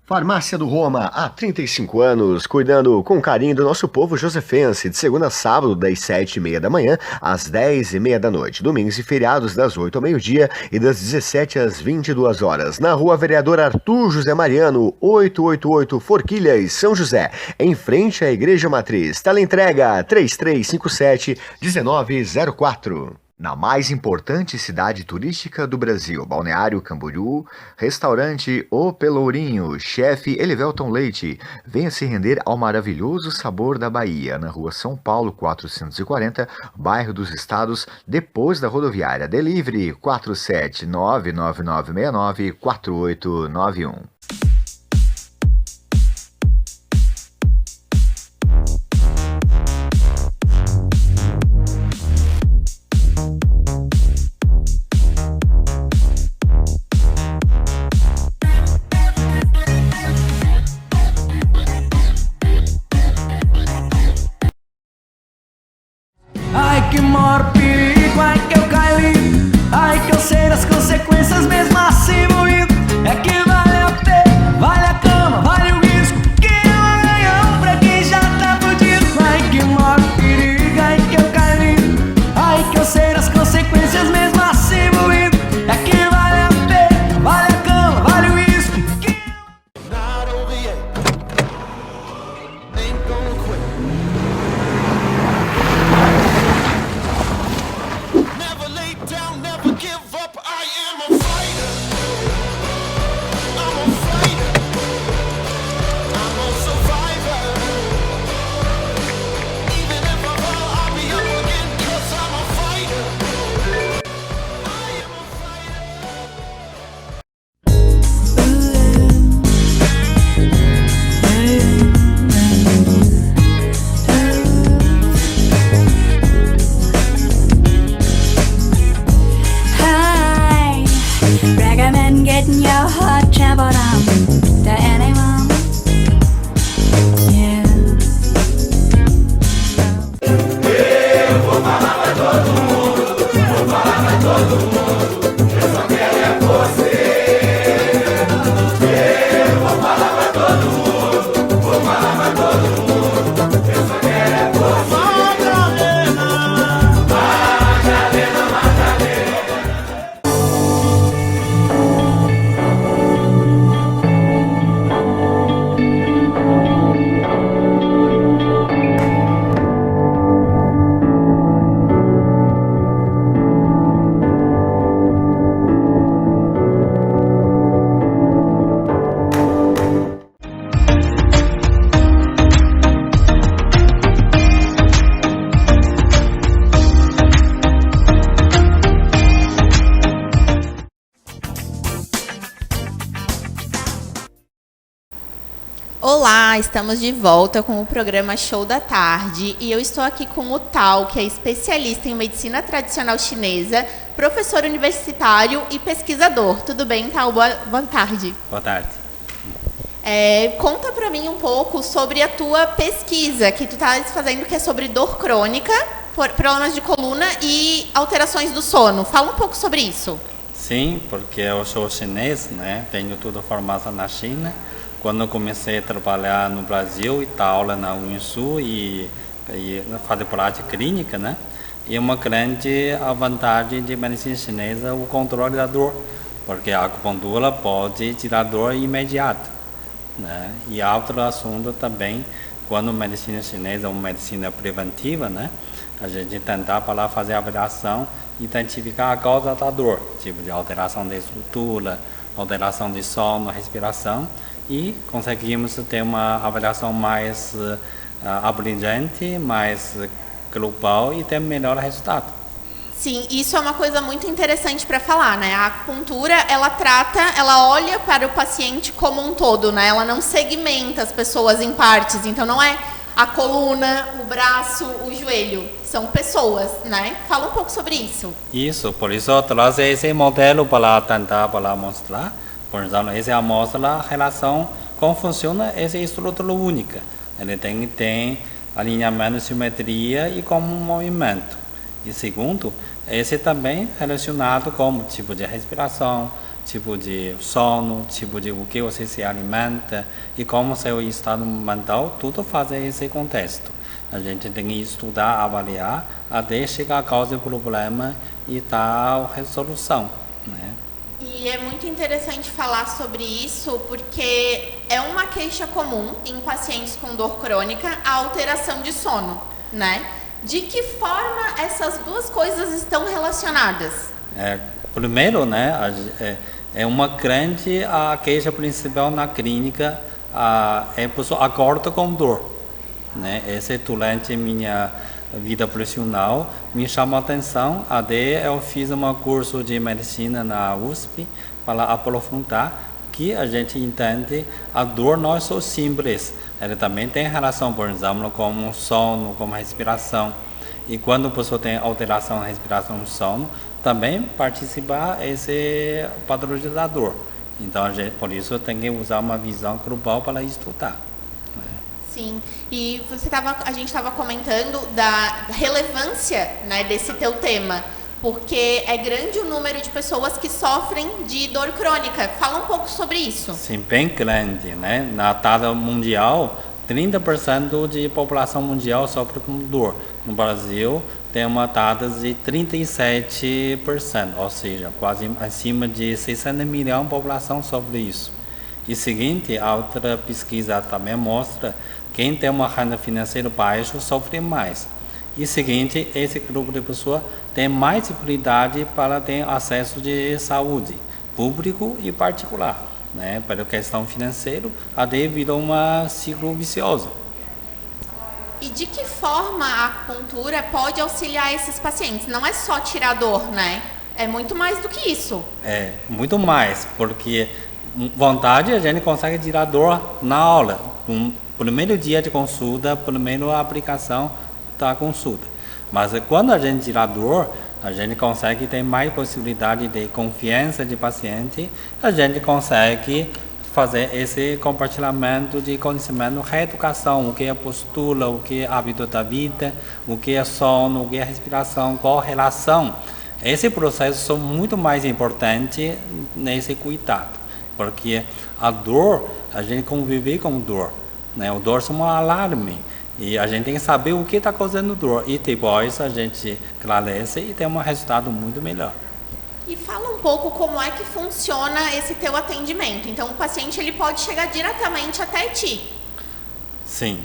Farmácia do Roma, há 35 anos, cuidando com carinho do nosso povo josefense, de segunda a sábado, das 7h30 da manhã às 10h30 da noite, domingos e feriados das 8 ao meio-dia e das 17 às 22 horas, na Rua Vereador Arthur José Mariano, 888 Forquilhas, São José, em frente à Igreja Matriz. Teleentrega 3357-1904. Na mais importante cidade turística do Brasil, Balneário Camboriú, restaurante O Pelourinho, chefe Elivelton Leite. Venha se render ao maravilhoso sabor da Bahia, na Rua São Paulo 440, bairro dos Estados, depois da rodoviária. Delivery 47999694891. Ai que maior perigo, ai que eu caí, ai que eu sei das consequências mesmo assim moído, é que vale a pena. Olá, estamos de volta com o programa Show da Tarde e eu estou aqui com o Tao, que é especialista em medicina tradicional chinesa, professor universitário e pesquisador. Tudo bem, Tao? Boa tarde. Boa tarde. Conta para mim um pouco sobre a tua pesquisa que tu estás fazendo, que é sobre dor crônica, problemas de coluna e alterações do sono. Fala um pouco sobre isso. Sim, porque eu sou chinês, né? Tenho tudo formado na China. Quando eu comecei a trabalhar no Brasil e dar aula na Unisul e fazer prática clínica, né? E uma grande vantagem de medicina chinesa é o controle da dor, porque a acupuntura pode tirar dor imediato, né? E outro assunto também, quando medicina chinesa é uma medicina preventiva, né? A gente tentar para lá fazer a avaliação, identificar a causa da dor, tipo de alteração da estrutura, alteração de sono, respiração, e conseguimos ter uma avaliação mais abrangente, mais global e ter melhor resultado. Sim, isso é uma coisa muito interessante para falar, né? A acupuntura, ela olha para o paciente como um todo, né? Ela não segmenta as pessoas em partes, então não é a coluna, o braço, o joelho, são pessoas, né? Fala um pouco sobre isso. Isso, por isso eu trouxe esse modelo para tentar mostrar. Por exemplo, essa mostra a relação, como funciona essa estrutura única. Ele tem alinhamento, simetria e como movimento. E segundo, esse também relacionado com tipo de respiração, tipo de sono, tipo de o que você se alimenta e como seu estado mental, tudo faz esse contexto. A gente tem que estudar, avaliar, até chegar à causa do problema e dar a resolução, né? E é muito interessante falar sobre isso porque é uma queixa comum em pacientes com dor crônica a alteração de sono, né? De que forma essas duas coisas estão relacionadas? Primeiro, né, é uma grande queixa principal na clínica, é a pessoa acorda com dor, né? Esse durante minha vida profissional me chamou a atenção, até eu fiz um curso de medicina na USP para aprofundar que a gente entende a dor não é só simples, ela também tem relação, por exemplo, com o sono, com a respiração. E quando a pessoa tem alteração na respiração e sono, também participa esse patologia da dor. Então, por isso tem que usar uma visão global para estudar. Sim, e a gente estava comentando da relevância, né, desse teu tema, porque é grande o número de pessoas que sofrem de dor crônica. Fala um pouco sobre isso. Sim, bem grande, né? Na data mundial, 30% de população mundial sofre com dor. No Brasil, tem uma data de 37%, ou seja, quase acima de 60 milhões de população sofre isso. E seguinte, a outra pesquisa também mostra quem tem uma renda financeira baixa sofre mais. E seguinte, esse grupo de pessoas tem mais dificuldade para ter acesso de saúde, público e particular, né? Pela questão financeira, até virou um ciclo vicioso. E de que forma a acupuntura pode auxiliar esses pacientes? Não é só tirar dor, né? É muito mais do que isso. É, muito mais, porque vontade a gente consegue tirar dor na aula. Primeiro dia de consulta, primeira aplicação da consulta. Mas quando a gente tira dor, a gente consegue ter mais possibilidade de confiança de paciente, a gente consegue fazer esse compartilhamento de conhecimento, reeducação, o que é postura, o que é hábito da vida, o que é sono, o que é respiração, qual a relação. Esse processo são muito mais importante nesse cuidado, porque a dor, a gente convive com dor, né? O dor é um alarme e a gente tem que saber o que está causando dor e depois a gente esclarece e tem um resultado muito melhor. E fala um pouco como é que funciona esse teu atendimento. Então o paciente ele pode chegar diretamente até ti. Sim.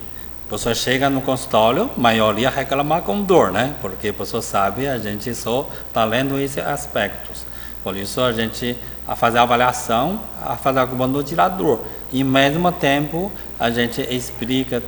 A pessoa chega no consultório, a maioria reclama com dor, né? Porque a pessoa sabe, a gente só está lendo esses aspectos. Por isso a gente faz a avaliação, faz a acupuntura tirar dor. E ao mesmo tempo a gente explica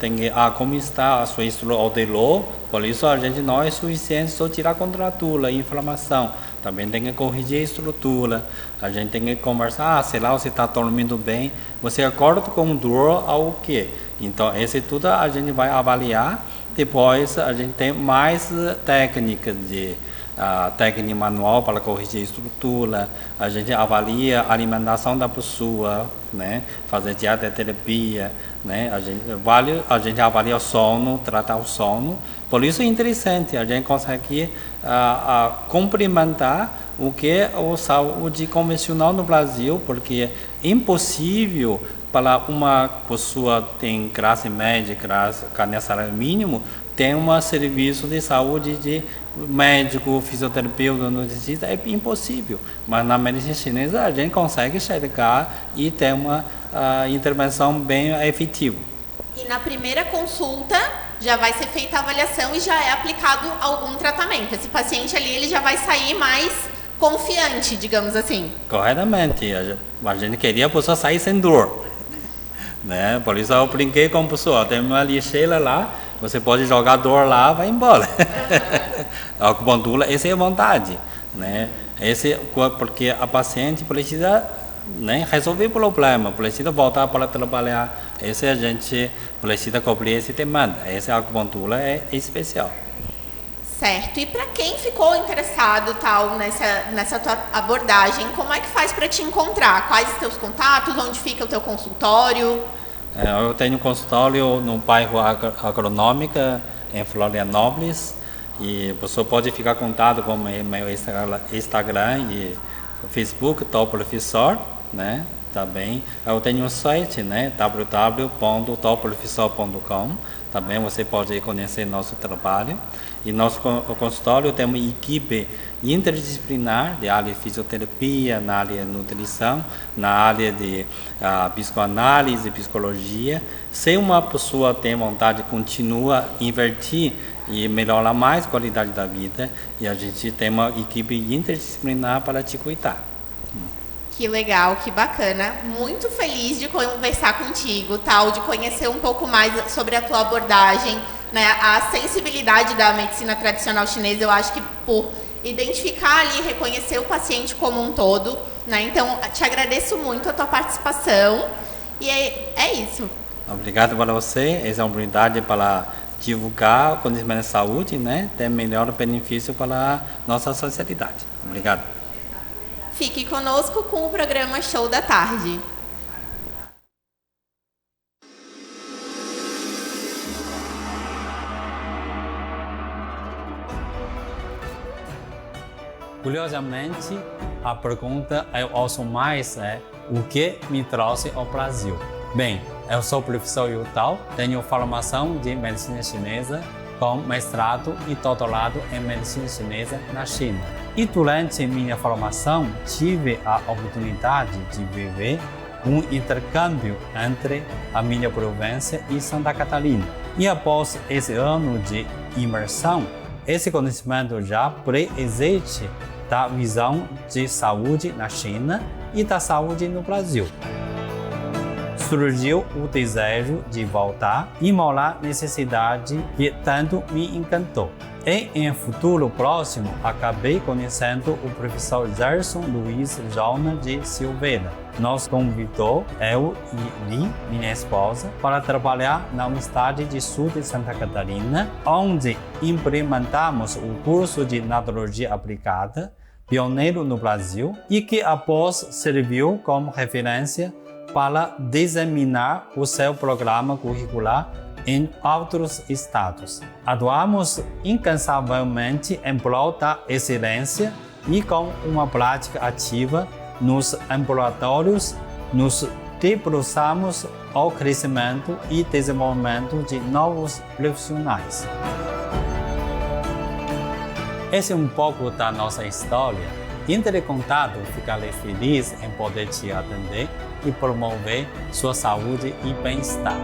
como está a sua estrutura alterou. Por isso a gente não é suficiente só tirar a contratura, inflamação. também tem que corrigir a estrutura, a gente tem que conversar, sei lá, você está dormindo bem, você acorda com dor ao quê? Então, esse tudo a gente vai avaliar, depois a gente tem mais técnicas de técnica manual para corrigir a estrutura, a gente avalia a alimentação da pessoa, né? Fazer dietoterapia, né? A gente avalia o sono, tratar o sono. Por isso é interessante, a gente consegue complementar o que é a saúde convencional no Brasil, porque é impossível para uma pessoa que tem classe média, ganha salário mínimo, ter um serviço de saúde de médico, fisioterapeuta, nutricionista, é impossível. Mas na medicina chinesa a gente consegue chegar e ter uma intervenção bem efetiva. E na primeira consulta já vai ser feita a avaliação e já é aplicado algum tratamento. Esse paciente ali ele já vai sair mais confiante, digamos assim. Corretamente. A gente queria a pessoa sair sem dor. Né? Por isso eu brinquei com a pessoa, tem uma lixeira lá, você pode jogar dor lá, vai embora. A acupuntura, essa é a vontade, né? Porque a paciente precisa, né, resolver o problema, precisa voltar para trabalhar, esse a gente precisa cobrir esse demanda, essa acupuntura é especial. Certo, e para quem ficou interessado tal nessa tua abordagem, como é que faz para te encontrar? Quais os teus contatos? Onde fica o teu consultório? Eu tenho consultório no bairro Agronômica, em Florianópolis, e a pessoa pode ficar em contato com meu Instagram e Facebook, Top Professor, né? Também eu tenho um site, né? www.topprofessor.com. Também você pode conhecer nosso trabalho. E nosso consultório tem uma equipe interdisciplinar de área de fisioterapia, na área de nutrição, na área de psicoanálise, psicologia. Se uma pessoa tem vontade, continua a invertir e melhorar mais a qualidade da vida, e a gente tem uma equipe interdisciplinar para te cuidar. Que legal, que bacana. Muito feliz de conversar contigo, tal, de conhecer um pouco mais sobre a tua abordagem, né? A sensibilidade da medicina tradicional chinesa, eu acho que por identificar ali, reconhecer o paciente como um todo, né? Então, te agradeço muito a tua participação e é isso. Obrigado para você. Essa é uma oportunidade para divulgar o conhecimento de saúde, né? Ter melhor benefício para a nossa sociedade. Obrigado. Fique conosco com o programa Show da Tarde. Curiosamente, a pergunta eu ouço mais o que me trouxe ao Brasil. Bem, eu sou o professor Yu Tao, tenho formação de medicina chinesa com mestrado e doutorado em medicina chinesa na China. E durante minha formação, tive a oportunidade de viver um intercâmbio entre a minha província e Santa Catarina. E após esse ano de imersão, esse conhecimento já pré-existe da visão de saúde na China e da saúde no Brasil. Surgiu o desejo de voltar e morar nessa cidade que tanto me encantou. E em um futuro próximo, acabei conhecendo o professor Gerson Luiz Jona de Silveira. Nos convidou, eu e Li, minha esposa, para trabalhar na Universidade de Sul de Santa Catarina, onde implementamos o curso de Neurologia Aplicada, pioneiro no Brasil, e que após serviu como referência para disseminar o seu programa curricular em outros estados. Atuamos incansavelmente em prol da excelência e com uma prática ativa nos ambulatórios, nos debruçamos ao crescimento e desenvolvimento de novos profissionais. Esse é um pouco da nossa história. Entre em contato, ficarei feliz em poder te atender e promover sua saúde e bem-estar.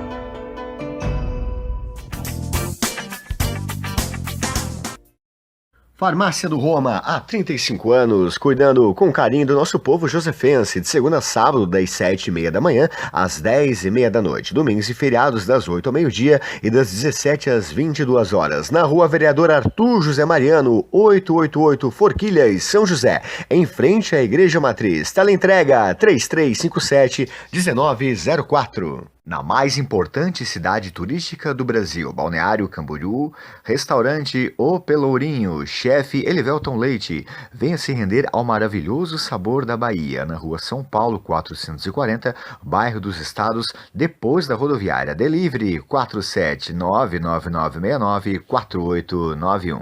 Farmácia do Roma, há 35 anos, cuidando com carinho do nosso povo josefense, de segunda a sábado, das 7h30 da manhã às 10h30 da noite, domingos e feriados das 8 ao meio-dia e das 17 às 22 horas, na rua Vereador Arthur José Mariano, 888 Forquilhas, São José, em frente à Igreja Matriz. Teleentrega 3357-1904. Na mais importante cidade turística do Brasil, Balneário Camboriú, restaurante O Pelourinho, chefe Elivelton Leite. Venha se render ao maravilhoso sabor da Bahia, na rua São Paulo 440, bairro dos Estados, depois da rodoviária. Delivery 47999694891.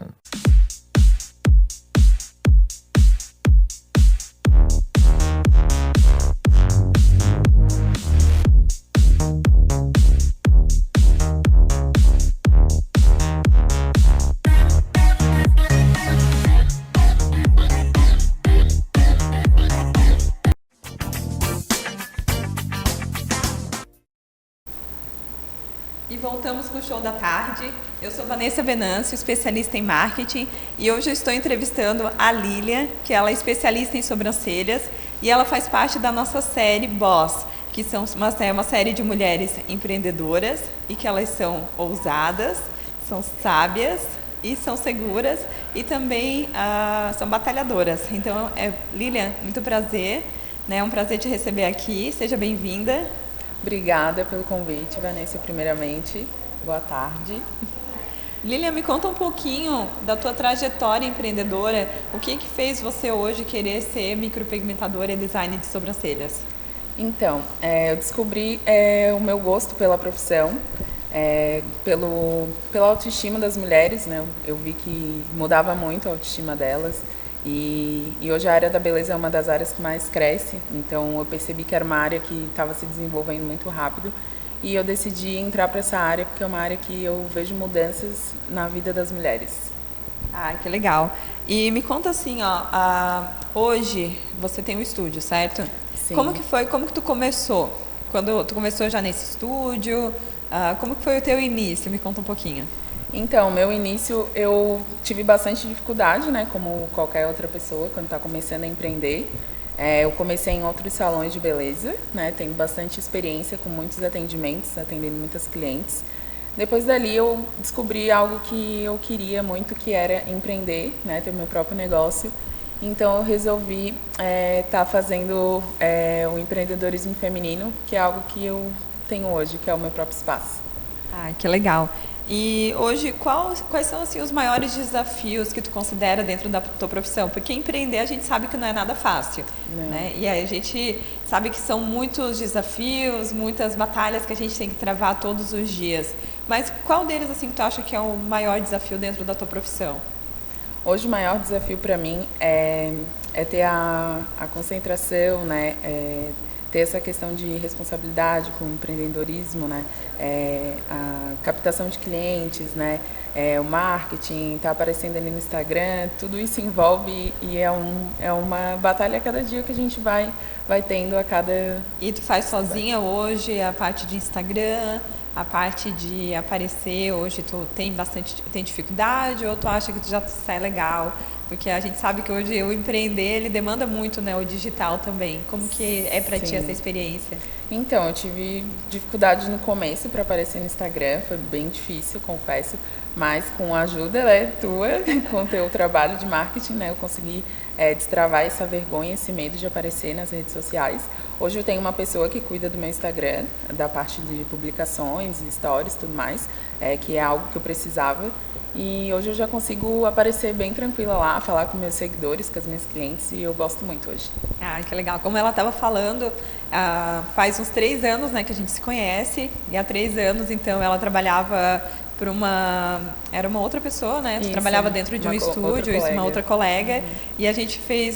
E voltamos com o Show da Tarde. Eu sou Vanessa Venâncio, especialista em marketing, e hoje eu estou entrevistando a Lilian, que ela é especialista em sobrancelhas, e ela faz parte da nossa série Boss, que são uma série de mulheres empreendedoras e que elas são ousadas, são sábias e são seguras e também são batalhadoras. Então, Lilian, muito prazer, né? É um prazer te receber aqui. Seja bem-vinda. Obrigada pelo convite, Vanessa, primeiramente. Boa tarde. Lilian, me conta um pouquinho da tua trajetória empreendedora. O que fez você hoje querer ser micropigmentadora e design de sobrancelhas? Então, eu descobri o meu gosto pela profissão, pela autoestima das mulheres, né? Eu vi que mudava muito a autoestima delas. E hoje a área da beleza é uma das áreas que mais cresce, então eu percebi que era uma área que estava se desenvolvendo muito rápido e eu decidi entrar para essa área porque é uma área que eu vejo mudanças na vida das mulheres. Ah, que legal. E me conta assim, hoje você tem um estúdio, certo? Sim. Como que foi, como que tu começou? Quando tu começou já nesse estúdio, como que foi o teu início? Me conta um pouquinho. Então, meu início, eu tive bastante dificuldade, né, como qualquer outra pessoa, quando está começando a empreender. Eu comecei em outros salões de beleza, né, tendo bastante experiência com muitos atendimentos, atendendo muitas clientes. Depois dali, eu descobri algo que eu queria muito, que era empreender, né, ter meu próprio negócio. Então, eu resolvi estar fazendo o empreendedorismo feminino, que é algo que eu tenho hoje, que é o meu próprio espaço. Ah, que legal. E hoje, quais são assim, os maiores desafios que tu considera dentro da tua profissão? Porque empreender a gente sabe que não é nada fácil, né? E aí a gente sabe que são muitos desafios, muitas batalhas que a gente tem que travar todos os dias. Mas qual deles assim que tu acha que é o maior desafio dentro da tua profissão? Hoje o maior desafio para mim é ter a concentração, né? Ter essa questão de responsabilidade com o empreendedorismo, né? A captação de clientes, né? O marketing, tá aparecendo ali no Instagram, tudo isso envolve e é uma batalha a cada dia que a gente vai tendo a cada... E tu faz sozinha hoje a parte de Instagram, a parte de aparecer hoje, tu tem dificuldade ou tu acha que tu já sai legal? Porque a gente sabe que hoje o empreender, ele demanda muito, né, o digital também. Como que é para ti essa experiência? Então, eu tive dificuldade no começo para aparecer no Instagram, foi bem difícil, confesso, mas com a ajuda, né, tua, com o teu trabalho de marketing, né, eu consegui destravar essa vergonha, esse medo de aparecer nas redes sociais. Hoje eu tenho uma pessoa que cuida do meu Instagram, da parte de publicações, stories e tudo mais, que é algo que eu precisava. E hoje eu já consigo aparecer bem tranquila lá, falar com meus seguidores, com as minhas clientes, e eu gosto muito hoje. Ah, que legal. Como ela estava falando, faz uns 3 anos, né, que a gente se conhece, e há 3 anos, então, ela trabalhava era uma outra pessoa, né? Tu trabalhava dentro de um estúdio, uma outra colega. E eu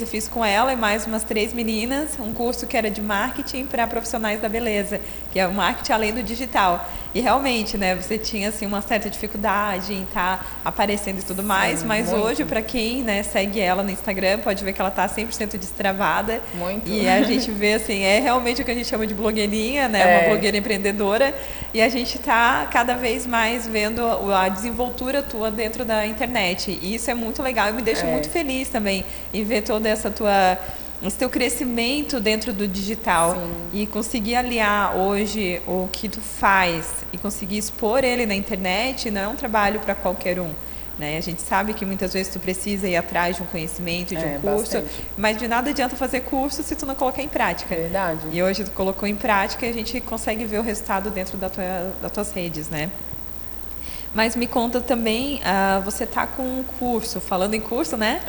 fiz com ela e mais umas 3 meninas, um curso que era de marketing para profissionais da beleza, que é o marketing além do digital. E realmente, né, você tinha assim uma certa dificuldade em estar aparecendo e tudo mais, mas muito. hoje, para quem, né, segue ela no Instagram, pode ver que ela está 100% destravada. Muito. E a gente vê assim, é realmente o que a gente chama de blogueirinha, né, uma blogueira empreendedora, e a gente está cada vez mais vendo a desenvoltura tua dentro da internet. E isso é muito legal e me deixa muito feliz também em ver toda esse teu crescimento dentro do digital. Sim. E conseguir aliar hoje o que tu faz e conseguir expor ele na internet não é um trabalho para qualquer um. Né? A gente sabe que muitas vezes tu precisa ir atrás de um conhecimento, de um curso, bastante. Mas de nada adianta fazer curso se tu não colocar em prática. Verdade. E hoje tu colocou em prática e a gente consegue ver o resultado dentro das tuas redes, né? Mas me conta também, você está com um curso, falando em curso, né?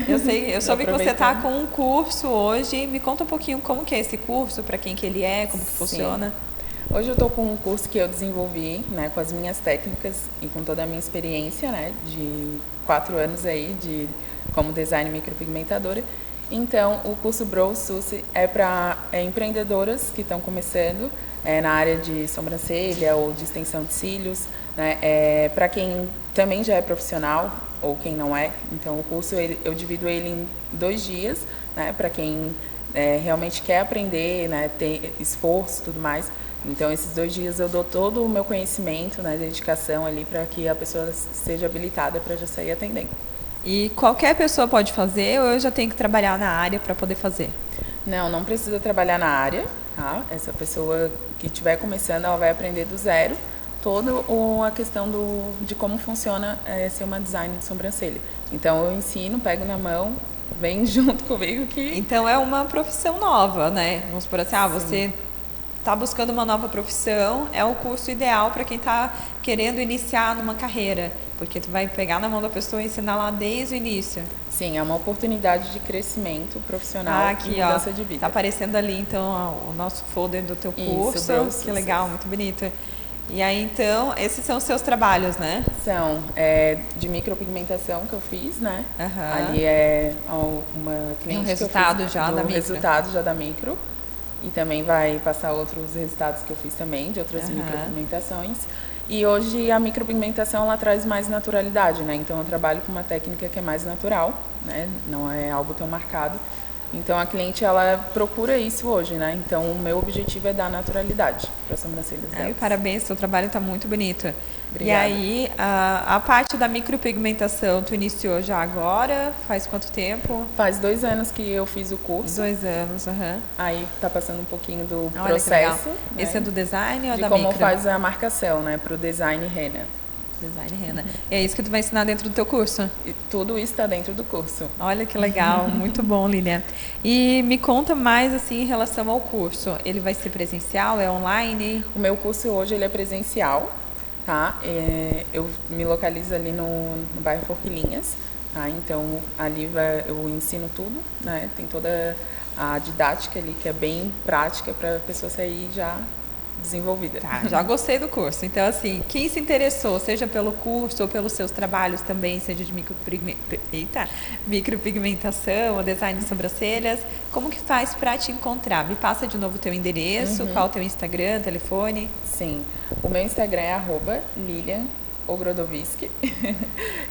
Eu soube que você está com um curso hoje. Me conta um pouquinho como que é esse curso, para quem que ele é, como que funciona. Hoje eu estou com um curso que eu desenvolvi, né, com as minhas técnicas e com toda a minha experiência, né, de 4 anos aí como design micropigmentadora. Então, o curso Brow Suzy é para empreendedoras que estão começando na área de sobrancelha ou de extensão de cílios, né, para quem também já é profissional ou quem não é. Então, o curso eu divido ele em 2 dias, né, para quem realmente quer aprender, né, ter esforço e tudo mais. Então, esses 2 dias eu dou todo o meu conhecimento, né, dedicação ali para que a pessoa seja habilitada para já sair atendendo. E qualquer pessoa pode fazer ou eu já tenho que trabalhar na área para poder fazer? Não precisa trabalhar na área, tá? Essa pessoa que estiver começando, ela vai aprender do zero toda a questão de como funciona ser uma design de sobrancelha. Então, eu ensino, pego na mão, vem junto comigo que... Então, é uma profissão nova, né? Vamos supor assim, você está buscando uma nova profissão, é o curso ideal para quem está querendo iniciar numa carreira, porque tu vai pegar na mão da pessoa e ensinar lá desde o início. Sim, é uma oportunidade de crescimento profissional aqui, e mudança de vida. Está aparecendo ali, então, o nosso folder do teu curso. Isso, que legal, muito bonito. E aí, então, esses são os seus trabalhos, né? São de micropigmentação que eu fiz, né? Ali uma cliente resultado que eu fiz já da micro. Resultado já da micro. E também vai passar outros resultados que eu fiz também, de outras micropigmentações. E hoje a micropigmentação ela traz mais naturalidade, né? Então eu trabalho com uma técnica que é mais natural, né? Não é algo tão marcado. Então a cliente ela procura isso hoje, né? Então o meu objetivo é dar naturalidade para as sobrancelhas dela. Parabéns, seu trabalho está muito bonito. Obrigada. E aí a parte da micropigmentação, tu iniciou já agora? Faz quanto tempo? Faz 2 anos que eu fiz o curso. 2 anos, Aí tá passando um pouquinho do processo. Né? Esse é do design ou de da como micro? faz a marcação, né? Para o design henna. Design henna. É isso que tu vai ensinar dentro do teu curso? E tudo isso está dentro do curso. Olha que legal, muito bom, Lilian. E me conta mais assim em relação ao curso. Ele vai ser presencial, é online? O meu curso hoje ele é presencial, tá? Eu me localizo ali no bairro Forquilinhas, tá? Então ali eu ensino tudo, né? Tem toda a didática ali que é bem prática para a pessoa sair já desenvolvida. Tá, já gostei do curso. Então, assim, quem se interessou, seja pelo curso ou pelos seus trabalhos também, seja de micropigmentação ou design de sobrancelhas, como que faz para te encontrar? Me passa de novo o teu endereço, qual é o teu Instagram, telefone? Sim, o meu Instagram é @LilianOgrodowiski.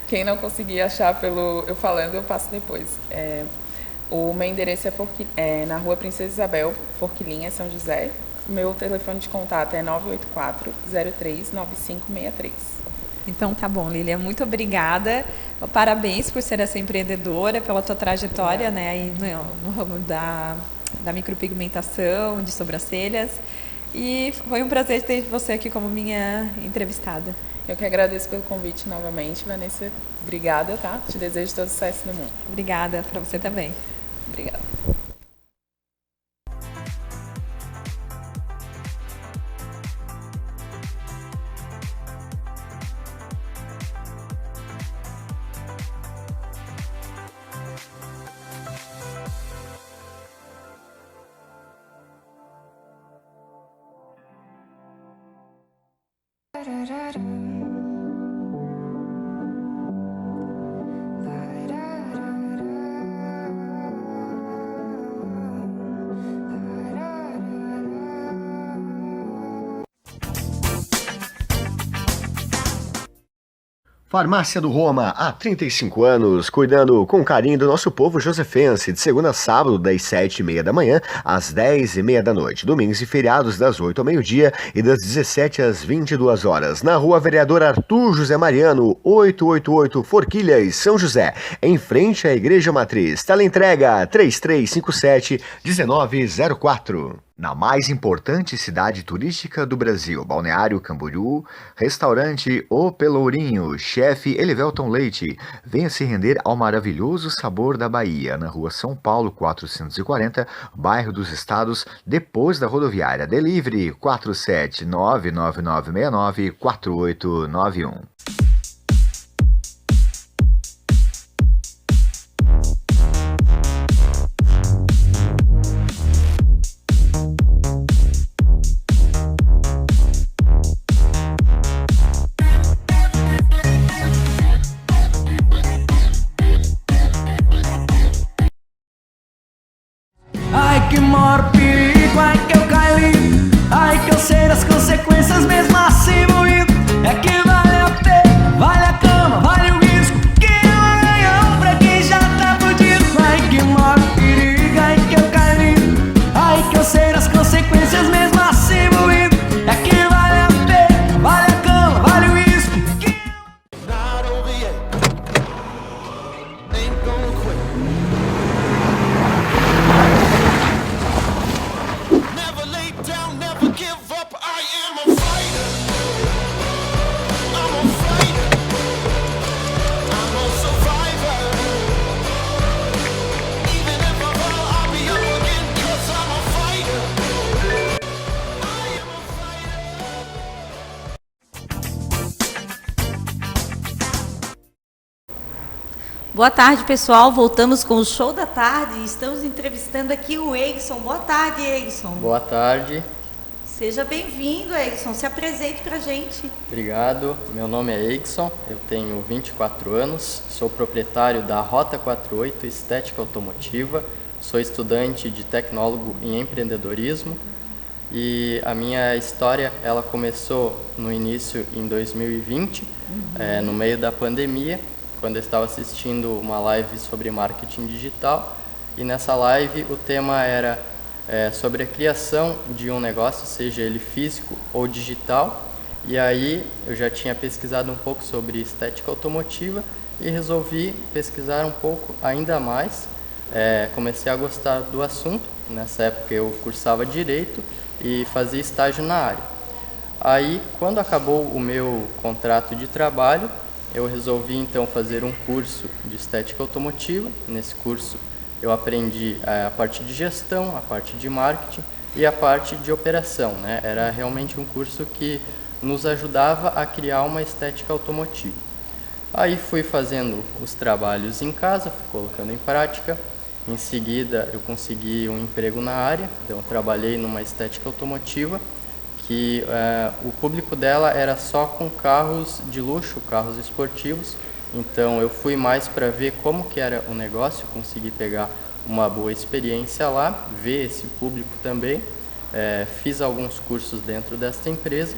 Quem não conseguir achar eu falando, eu passo depois. O meu endereço é na Rua Princesa Isabel, Forquilinha, São José. Meu telefone de contato é 984-03-9563. Então tá bom, Lilian, muito obrigada. Parabéns por ser essa empreendedora, pela tua trajetória, né, aí no ramo da micropigmentação, de sobrancelhas. E foi um prazer ter você aqui como minha entrevistada. Eu que agradeço pelo convite novamente, Vanessa. Obrigada, tá? Te desejo todo sucesso no mundo. Obrigada, para você também. Obrigada. Farmácia do Roma, há 35 anos, cuidando com carinho do nosso povo josefense, de segunda a sábado, das 7h30 da manhã às 10h30 da noite, domingos e feriados das 8 ao meio-dia e das 17 às 22 horas, na Rua Vereador Arthur José Mariano, 888 Forquilhas, São José, em frente à Igreja Matriz. Teleentrega 3357-1904. Na mais importante cidade turística do Brasil, Balneário Camboriú, restaurante O Pelourinho, chefe Elivelton Leite. Venha se render ao maravilhoso sabor da Bahia, na Rua São Paulo 440, bairro dos Estados, depois da rodoviária. Delivery 47999694891. Ai que maior perigo, ai que eu caí, ai que eu sei das consequências mesmo assim moído. É que vale a pena, vale a cama, vale o risco, que é um ganhão pra quem já tá fudido. Ai que maior perigo, ai que eu caí, ai que eu sei das consequências mesmo assim moído. É que vale a pena, vale a cama, vale o risco, que Boa tarde, pessoal. Voltamos com o Show da Tarde. Estamos entrevistando aqui o Eikson. Boa tarde, Eikson. Boa tarde. Seja bem-vindo, Eikson. Se apresente pra gente. Obrigado. Meu nome é Eikson, eu tenho 24 anos, sou proprietário da Rota 48 Estética Automotiva, sou estudante de tecnólogo em empreendedorismo e a minha história ela começou no início em 2020, no meio da pandemia, quando eu estava assistindo uma live sobre marketing digital e nessa live o tema era sobre a criação de um negócio, seja ele físico ou digital, e aí eu já tinha pesquisado um pouco sobre estética automotiva e resolvi pesquisar um pouco ainda mais, comecei a gostar do assunto, nessa época eu cursava Direito e fazia estágio na área. Aí quando acabou o meu contrato de trabalho, eu resolvi então fazer um curso de estética automotiva. Nesse curso eu aprendi a parte de gestão, a parte de marketing e a parte de operação, né? Era realmente um curso que nos ajudava a criar uma estética automotiva. Aí fui fazendo os trabalhos em casa, fui colocando em prática. Em seguida eu consegui um emprego na área, então eu trabalhei numa estética automotiva que o público dela era só com carros de luxo, carros esportivos. Então eu fui mais para ver como que era o negócio, consegui pegar uma boa experiência lá, ver esse público também. Fiz alguns cursos dentro desta empresa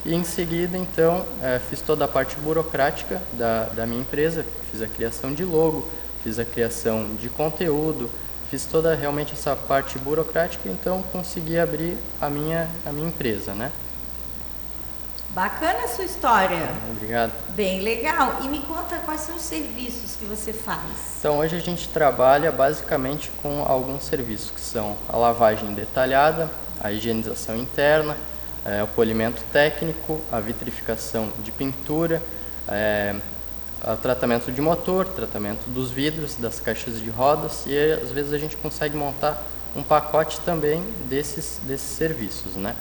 e em seguida então fiz toda a parte burocrática da minha empresa, fiz a criação de logo, fiz a criação de conteúdo, fiz toda realmente essa parte burocrática, então consegui abrir a minha empresa, né? Bacana a sua história. Obrigado. Bem legal. E me conta quais são os serviços que você faz. Então hoje a gente trabalha basicamente com alguns serviços que são a lavagem detalhada, a higienização interna, o polimento técnico, a vitrificação de pintura, o tratamento de motor, tratamento dos vidros, das caixas de rodas e às vezes a gente consegue montar um pacote também desses serviços, né?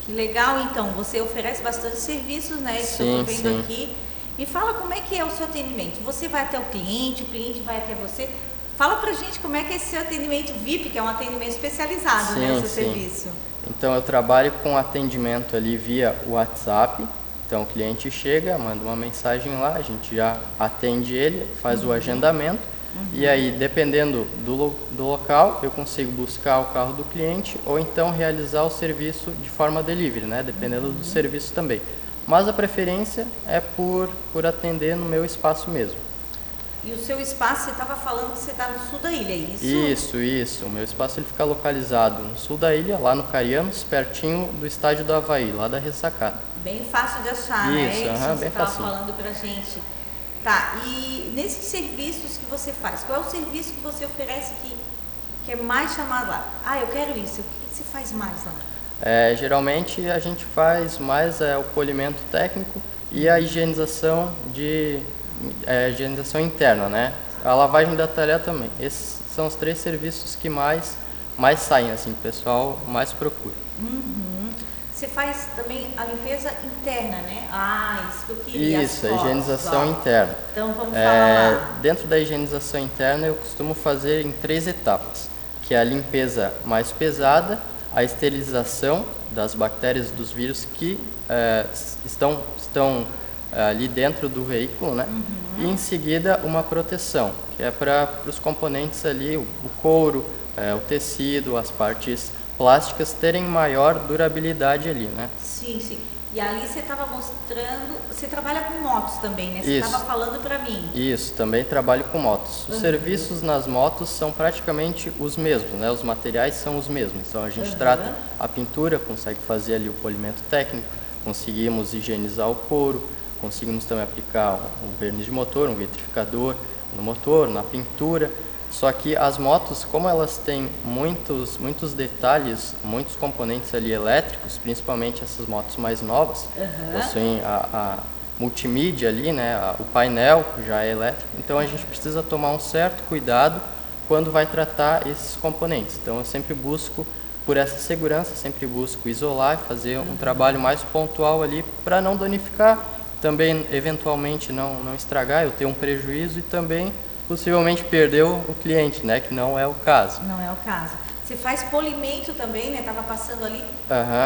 Que legal, então, você oferece bastante serviços, né? Isso Sim, eu estou vendo sim. aqui. Me fala como é que é o seu atendimento. Você vai até o cliente vai até você. Fala pra gente como é que é esse seu atendimento VIP, que é um atendimento especializado, né? O seu serviço. Então eu trabalho com atendimento ali via WhatsApp. Então o cliente chega, manda uma mensagem lá, a gente já atende ele, faz o agendamento. E aí, dependendo do local, eu consigo buscar o carro do cliente ou então realizar o serviço de forma delivery, né? Dependendo do serviço também. mas a preferência é por atender no meu espaço mesmo. E o seu espaço, você estava falando que você está no sul da ilha, é isso? Isso. O meu espaço ele fica localizado no sul da ilha, lá no Carianos, pertinho do estádio do Havaí, lá da Ressacada. Bem fácil de achar, isso, né? Isso, você estava falando para a gente. Tá, e nesses serviços que você faz, qual é o serviço que você oferece que é mais chamado lá? Ah, eu quero isso, o que você faz mais lá? Geralmente a gente faz mais o polimento técnico e a higienização higienização interna, né? A lavagem detalhada também. Esses são os 3 serviços que mais saem, assim, o pessoal mais procura. Você faz também a limpeza interna, né? Ah, isso que eu queria. Isso, a higienização interna. Então vamos falar lá. Dentro da higienização interna eu costumo fazer em 3 etapas, que é a limpeza mais pesada, a esterilização das bactérias dos vírus que estão ali dentro do veículo, né? E em seguida uma proteção, que é para os componentes ali, o couro, o tecido, as partes plásticas terem maior durabilidade ali, né? Sim. E ali você estava mostrando, você trabalha com motos também, né? Você estava falando para mim. Isso, também trabalho com motos. Os serviços nas motos são praticamente os mesmos, né? Os materiais são os mesmos. Então a gente trata a pintura, consegue fazer ali o polimento técnico, conseguimos higienizar o couro, conseguimos também aplicar um verniz de motor, um vitrificador no motor, na pintura. Só que as motos, como elas têm muitos detalhes, muitos componentes ali elétricos, principalmente essas motos mais novas, possuem a multimídia ali, né? O painel já é elétrico, então a gente precisa tomar um certo cuidado quando vai tratar esses componentes. Então eu sempre busco, por essa segurança, sempre busco isolar e fazer um trabalho mais pontual ali para não danificar, também eventualmente não estragar, eu ter um prejuízo e também possivelmente perder o cliente, né? Que não é o caso. Não é o caso. Você faz polimento também, né? Estava passando ali.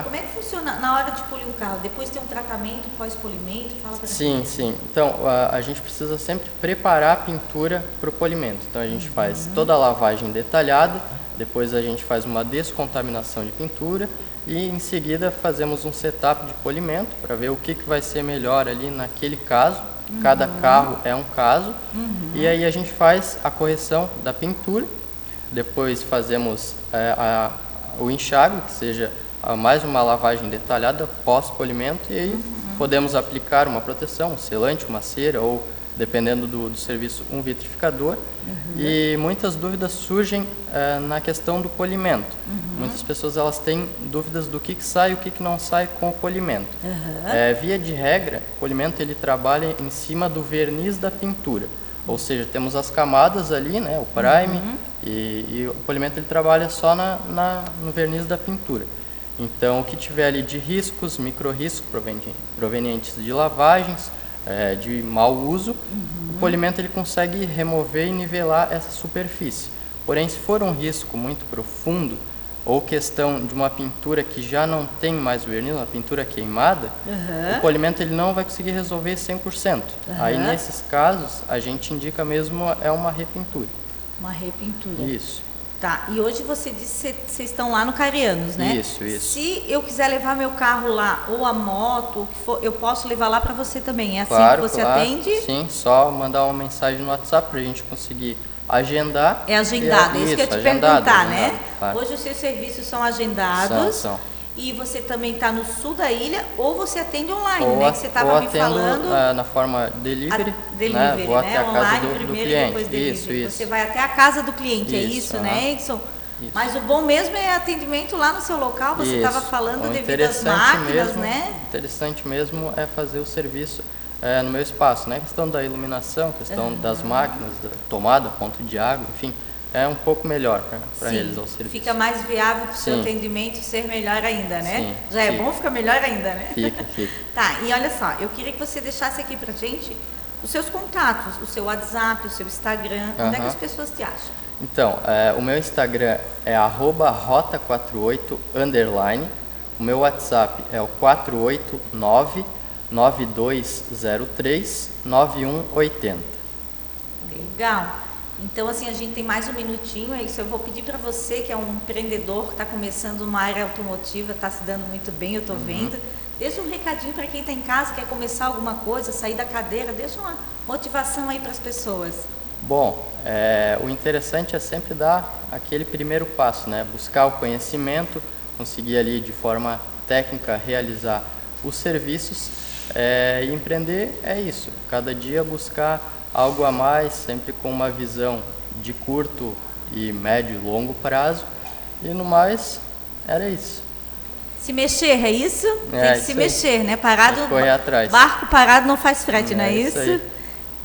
Como é que funciona na hora de polir um carro? Depois tem um tratamento pós-polimento? Fala pra gente. Sim. Então, a gente precisa sempre preparar a pintura para o polimento. Então, a gente faz toda a lavagem detalhada, depois a gente faz uma descontaminação de pintura e, em seguida, fazemos um setup de polimento para ver o que vai ser melhor ali naquele caso. Cada carro é um caso. E aí a gente faz a correção da pintura, depois fazemos o enxágue, que seja mais uma lavagem detalhada pós-polimento, e aí podemos aplicar uma proteção, um selante, uma cera ou, dependendo do serviço, um vitrificador. E muitas dúvidas surgem na questão do polimento. Muitas pessoas elas têm dúvidas do que sai e o que não sai com o polimento. Via de regra, o polimento ele trabalha em cima do verniz da pintura. Ou seja, temos as camadas ali, né, o prime, e o polimento ele trabalha só no verniz da pintura. Então, o que tiver ali de riscos, micro-riscos provenientes de lavagens, de mau uso, o polimento ele consegue remover e nivelar essa superfície. Porém, se for um risco muito profundo ou questão de uma pintura que já não tem mais verniz, uma pintura queimada, o polimento ele não vai conseguir resolver 100%. Aí, nesses casos, a gente indica mesmo uma repintura. Uma repintura. Isso. Tá, e hoje você disse que vocês estão lá no Carianos, né? Isso. Se eu quiser levar meu carro lá, ou a moto, ou o que for, eu posso levar lá para você também? É assim claro, que você claro. atende? Sim, só mandar uma mensagem no WhatsApp para a gente conseguir agendar. É agendado, é isso que eu ia te perguntar, né? Claro. Hoje os seus serviços são agendados. São. E você também está no sul da ilha, ou você atende online, né? Que você estava me falando. Na forma delivery, né? Vou até a casa online do primeiro, cliente. depois delivery. Isso. Você vai até a casa do cliente, é isso, né, Edson? Isso. Mas o bom mesmo é atendimento lá no seu local, você estava falando devido às máquinas, né? Interessante mesmo é fazer o serviço no meu espaço, né? Questão da iluminação, questão das máquinas, da tomada, ponto de água, enfim. É um pouco melhor para realizar o serviço. Fica mais viável para o seu atendimento ser melhor ainda, né? Sim, já é bom, fica melhor ainda, né? Fica. Tá, e olha só, eu queria que você deixasse aqui pra gente os seus contatos, o seu WhatsApp, o seu Instagram, onde é que as pessoas te acham? Então, o meu Instagram é @rota48_. O meu WhatsApp é o 489-9203-9180. Legal. Então, assim, a gente tem mais um minutinho, é isso. Eu vou pedir para você, que é um empreendedor, que está começando uma área automotiva, está se dando muito bem, eu estou vendo. Deixa um recadinho para quem está em casa, quer começar alguma coisa, sair da cadeira, deixa uma motivação aí para as pessoas. Bom, o interessante é sempre dar aquele primeiro passo, né? Buscar o conhecimento, conseguir ali de forma técnica realizar os serviços, e empreender é isso, cada dia buscar algo a mais, sempre com uma visão de curto e médio e longo prazo, e no mais, era isso. Se mexer, é isso? Tem que se mexer, né? Parado, correr atrás. Barco parado não faz frete, não é isso? Aí.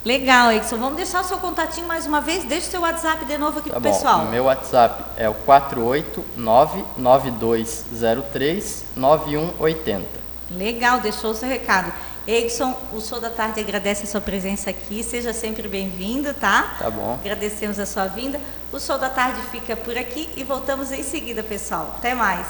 Legal, Edson. Vamos deixar o seu contatinho mais uma vez? Deixa o seu WhatsApp de novo aqui pro pessoal. Meu WhatsApp é o 489-9203-9180. Legal, deixou o seu recado. Edson, o Show da Tarde agradece a sua presença aqui, seja sempre bem-vindo, tá? Tá bom. Agradecemos a sua vinda. O Show da Tarde fica por aqui e voltamos em seguida, pessoal. Até mais.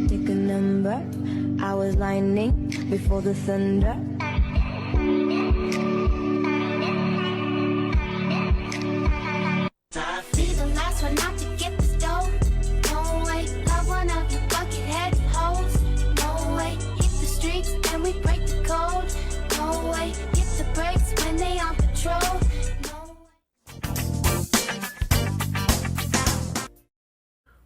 Pick a number, hours lining before the thunder. Be the last one not to get the stove. No way, love one of your bucket head hoes. No way, hit the streets and we break the code. No way, hit the brakes when they on patrol.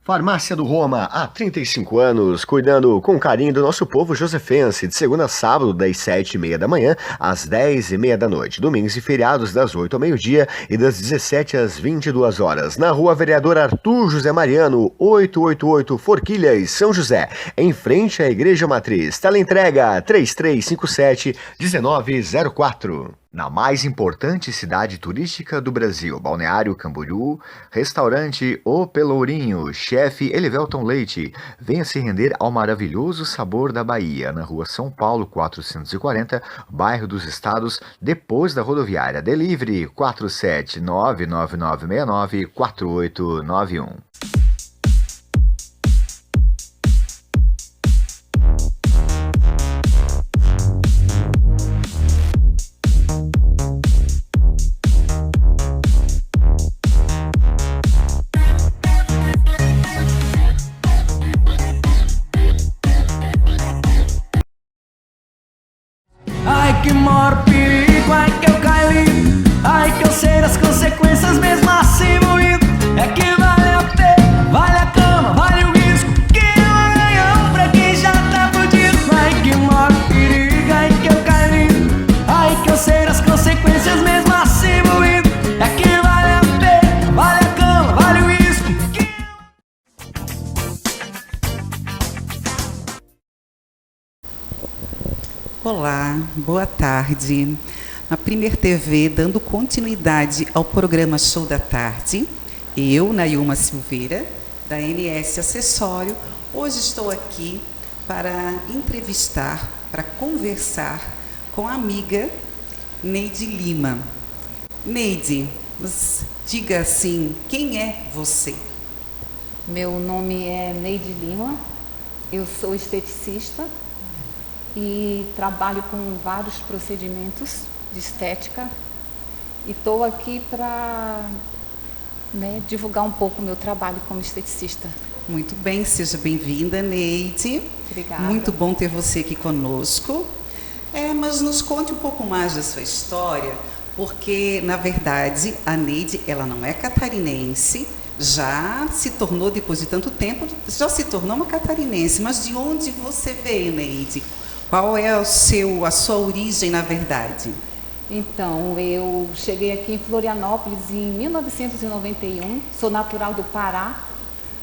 Farmácia do Roma, há 35 anos, cuidando com carinho do nosso povo josefense, de segunda a sábado, das 7h30 da manhã às 10h30 da noite, domingos e feriados das 8 ao meio-dia e das 17 às 22 horas, na Rua Vereador Arthur José Mariano, 888 Forquilhas, São José, em frente à Igreja Matriz. Teleentrega 3357-1904. Na mais importante cidade turística do Brasil, Balneário Camboriú, restaurante O Pelourinho, chefe Elivelton Leite. Venha se render ao maravilhoso sabor da Bahia, na Rua São Paulo 440, bairro dos Estados, depois da rodoviária. Delivery 47999694891. Ai que maior perigo, ai que eu caí, ai que eu sei das consequências mesmo assim moído. É que vale a pena, vale a cama, vale o risco, que é um ganhão pra quem já tá fudido. Ai que maior perigo, ai que eu caí, ai que eu sei das consequências mesmo assim moído. É que vale a pena, vale a cama, vale o risco, que Olá, boa tarde. Na Primer TV, dando continuidade ao programa Show da Tarde, eu, Nayuma Silveira, da NS Acessório, hoje estou aqui para entrevistar, para conversar com a amiga Neide Lima. Neide, diga assim, quem é você? Meu nome é Neide Lima, eu sou esteticista e trabalho com vários procedimentos de estética e estou aqui para divulgar um pouco o meu trabalho como esteticista. Muito bem, seja bem-vinda, Neide. Obrigada. Muito bom ter você aqui conosco. Mas nos conte um pouco mais da sua história, porque, na verdade, a Neide, ela não é catarinense, já se tornou, depois de tanto tempo, já se tornou uma catarinense. Mas de onde você veio, Neide? Qual é a sua origem, na verdade? Então, eu cheguei aqui em Florianópolis em 1991, sou natural do Pará,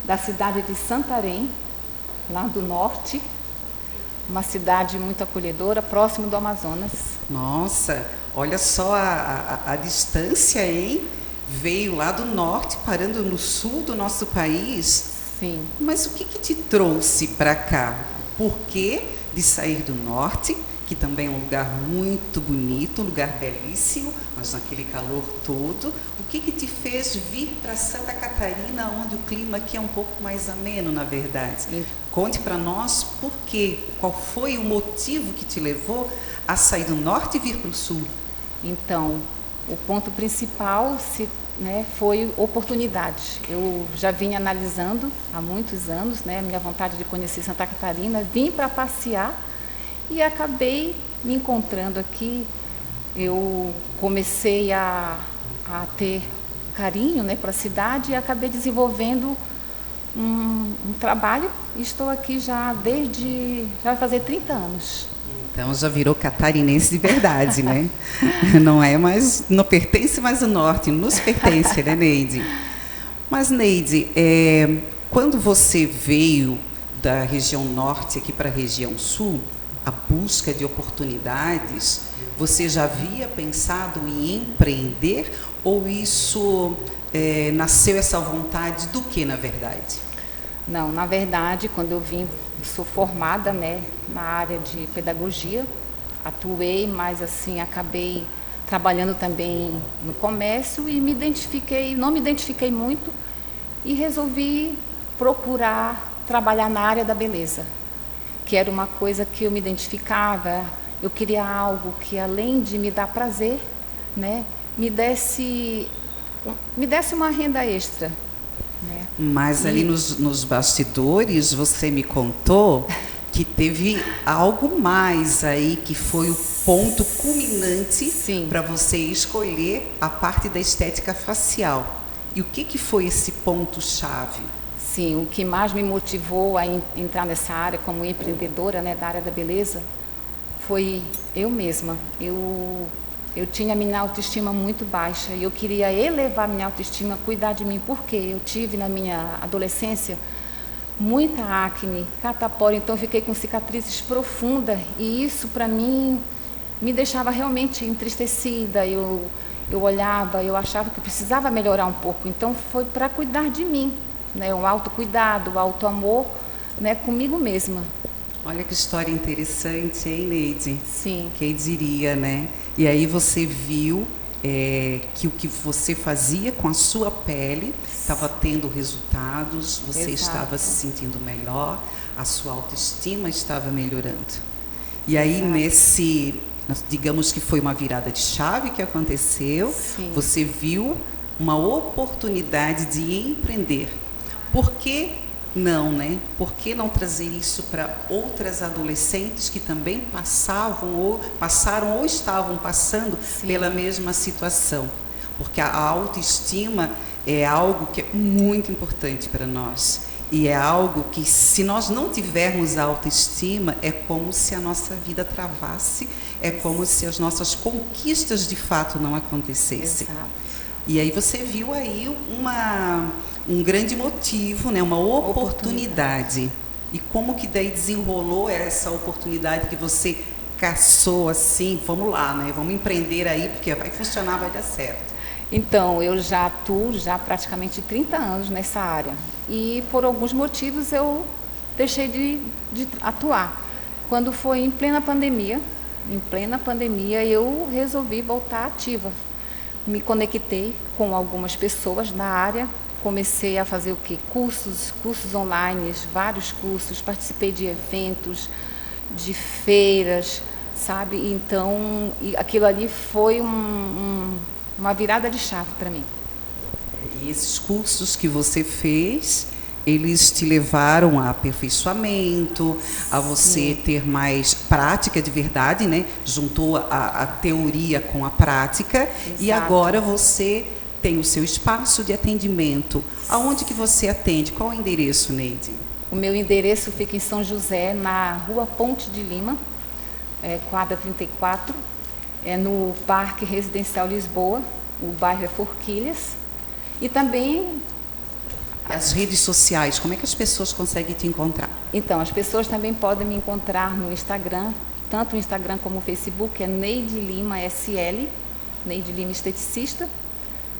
da cidade de Santarém, lá do norte, uma cidade muito acolhedora, próximo do Amazonas. Nossa, olha só a distância, hein? veio lá do norte, parando no sul do nosso país. Sim. Mas o que te trouxe para cá? Por que de sair do norte, que também é um lugar muito bonito, um lugar belíssimo, mas naquele calor todo, o que te fez vir para Santa Catarina, onde o clima aqui é um pouco mais ameno, na verdade? Conte para nós por quê, qual foi o motivo que te levou a sair do norte e vir para o sul? Então, o ponto principal foi oportunidade. Eu já vinha analisando há muitos anos, minha vontade de conhecer Santa Catarina, vim para passear e acabei me encontrando aqui. Eu comecei a ter carinho para a cidade e acabei desenvolvendo um trabalho e estou aqui já vai fazer 30 anos. Então já virou catarinense de verdade, né? Não pertence mais ao norte, nos pertence, né, Neide? Mas, Neide, quando você veio da região norte aqui para a região sul, a busca de oportunidades, você já havia pensado em empreender ou isso nasceu essa vontade do que, na verdade? Não, na verdade, quando eu vim, sou formada na área de pedagogia, atuei, mas assim, acabei trabalhando também no comércio e não me identifiquei muito e resolvi procurar trabalhar na área da beleza, que era uma coisa que eu me identificava. Eu queria algo que, além de me dar prazer, me desse uma renda extra. Mas ali nos bastidores você me contou que teve algo mais aí, que foi o ponto culminante para você escolher a parte da estética facial. E o que foi esse ponto-chave? Sim, o que mais me motivou a entrar nessa área como empreendedora da área da beleza foi eu mesma. Eu tinha minha autoestima muito baixa e eu queria elevar minha autoestima, cuidar de mim, porque eu tive na minha adolescência muita acne, catapora, então eu fiquei com cicatrizes profundas e isso para mim me deixava realmente entristecida. Eu olhava, eu achava que eu precisava melhorar um pouco, então foi para cuidar de mim, um autocuidado, um autoamor, comigo mesma. Olha que história interessante, hein, Neide? Sim. Quem diria, né? E aí você viu que o que você fazia com a sua pele estava tendo resultados, você estava se sentindo melhor, a sua autoestima estava melhorando. E aí digamos que foi uma virada de chave que aconteceu, você viu uma oportunidade de empreender. Por que não, né? Por que não trazer isso para outras adolescentes que também passaram ou estavam passando pela mesma situação? Porque a autoestima é algo que é muito importante para nós. E é algo que, se nós não tivermos a autoestima, é como se a nossa vida travasse, é como se as nossas conquistas de fato não acontecessem. Exato. E aí você viu aí um grande motivo, uma oportunidade. E como que daí desenrolou essa oportunidade que você caçou assim, vamos lá, vamos empreender aí, porque vai funcionar, vai dar certo. Então, eu já atuo praticamente 30 anos nessa área. E por alguns motivos eu deixei de atuar. Quando foi em plena pandemia, eu resolvi voltar ativa. Me conectei com algumas pessoas na área, comecei a fazer cursos online, vários cursos, participei de eventos, de feiras, sabe? Então, aquilo ali foi uma virada de chave para mim. E esses cursos que você fez, eles te levaram a aperfeiçoamento, a você ter mais prática de verdade, Juntou a teoria com a prática. Exato. E agora você tem o seu espaço de atendimento. Aonde que você atende? Qual é o endereço, Neide? O meu endereço fica em São José, na Rua Ponte de Lima, quadra 34, no Parque Residencial Lisboa, o bairro é Forquilhas. E também as redes sociais, como é que as pessoas conseguem te encontrar? Então, as pessoas também podem me encontrar no Instagram, tanto o Instagram como o Facebook, é Neide Lima SL, Neide Lima Esteticista.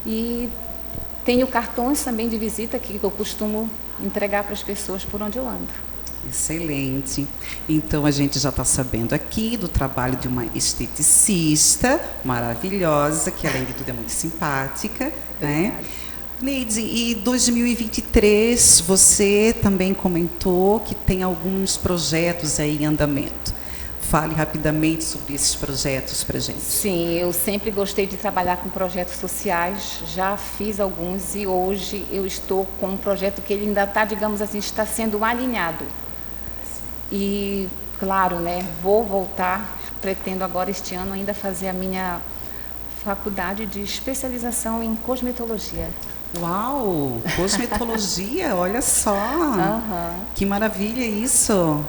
E tenho cartões também de visita que eu costumo entregar para as pessoas por onde eu ando. Excelente. Então a gente já está sabendo aqui do trabalho de uma esteticista maravilhosa, que além de tudo é muito simpática, né? Neide, e 2023 você também comentou que tem alguns projetos aí em andamento. Fale rapidamente sobre esses projetos para a gente. Sim, eu sempre gostei de trabalhar com projetos sociais, já fiz alguns e hoje eu estou com um projeto que ele ainda está, digamos assim, está sendo alinhado. E, claro, né, vou voltar, pretendo agora este ano ainda fazer a minha faculdade de especialização em cosmetologia. Uau, cosmetologia, olha só, que maravilha isso.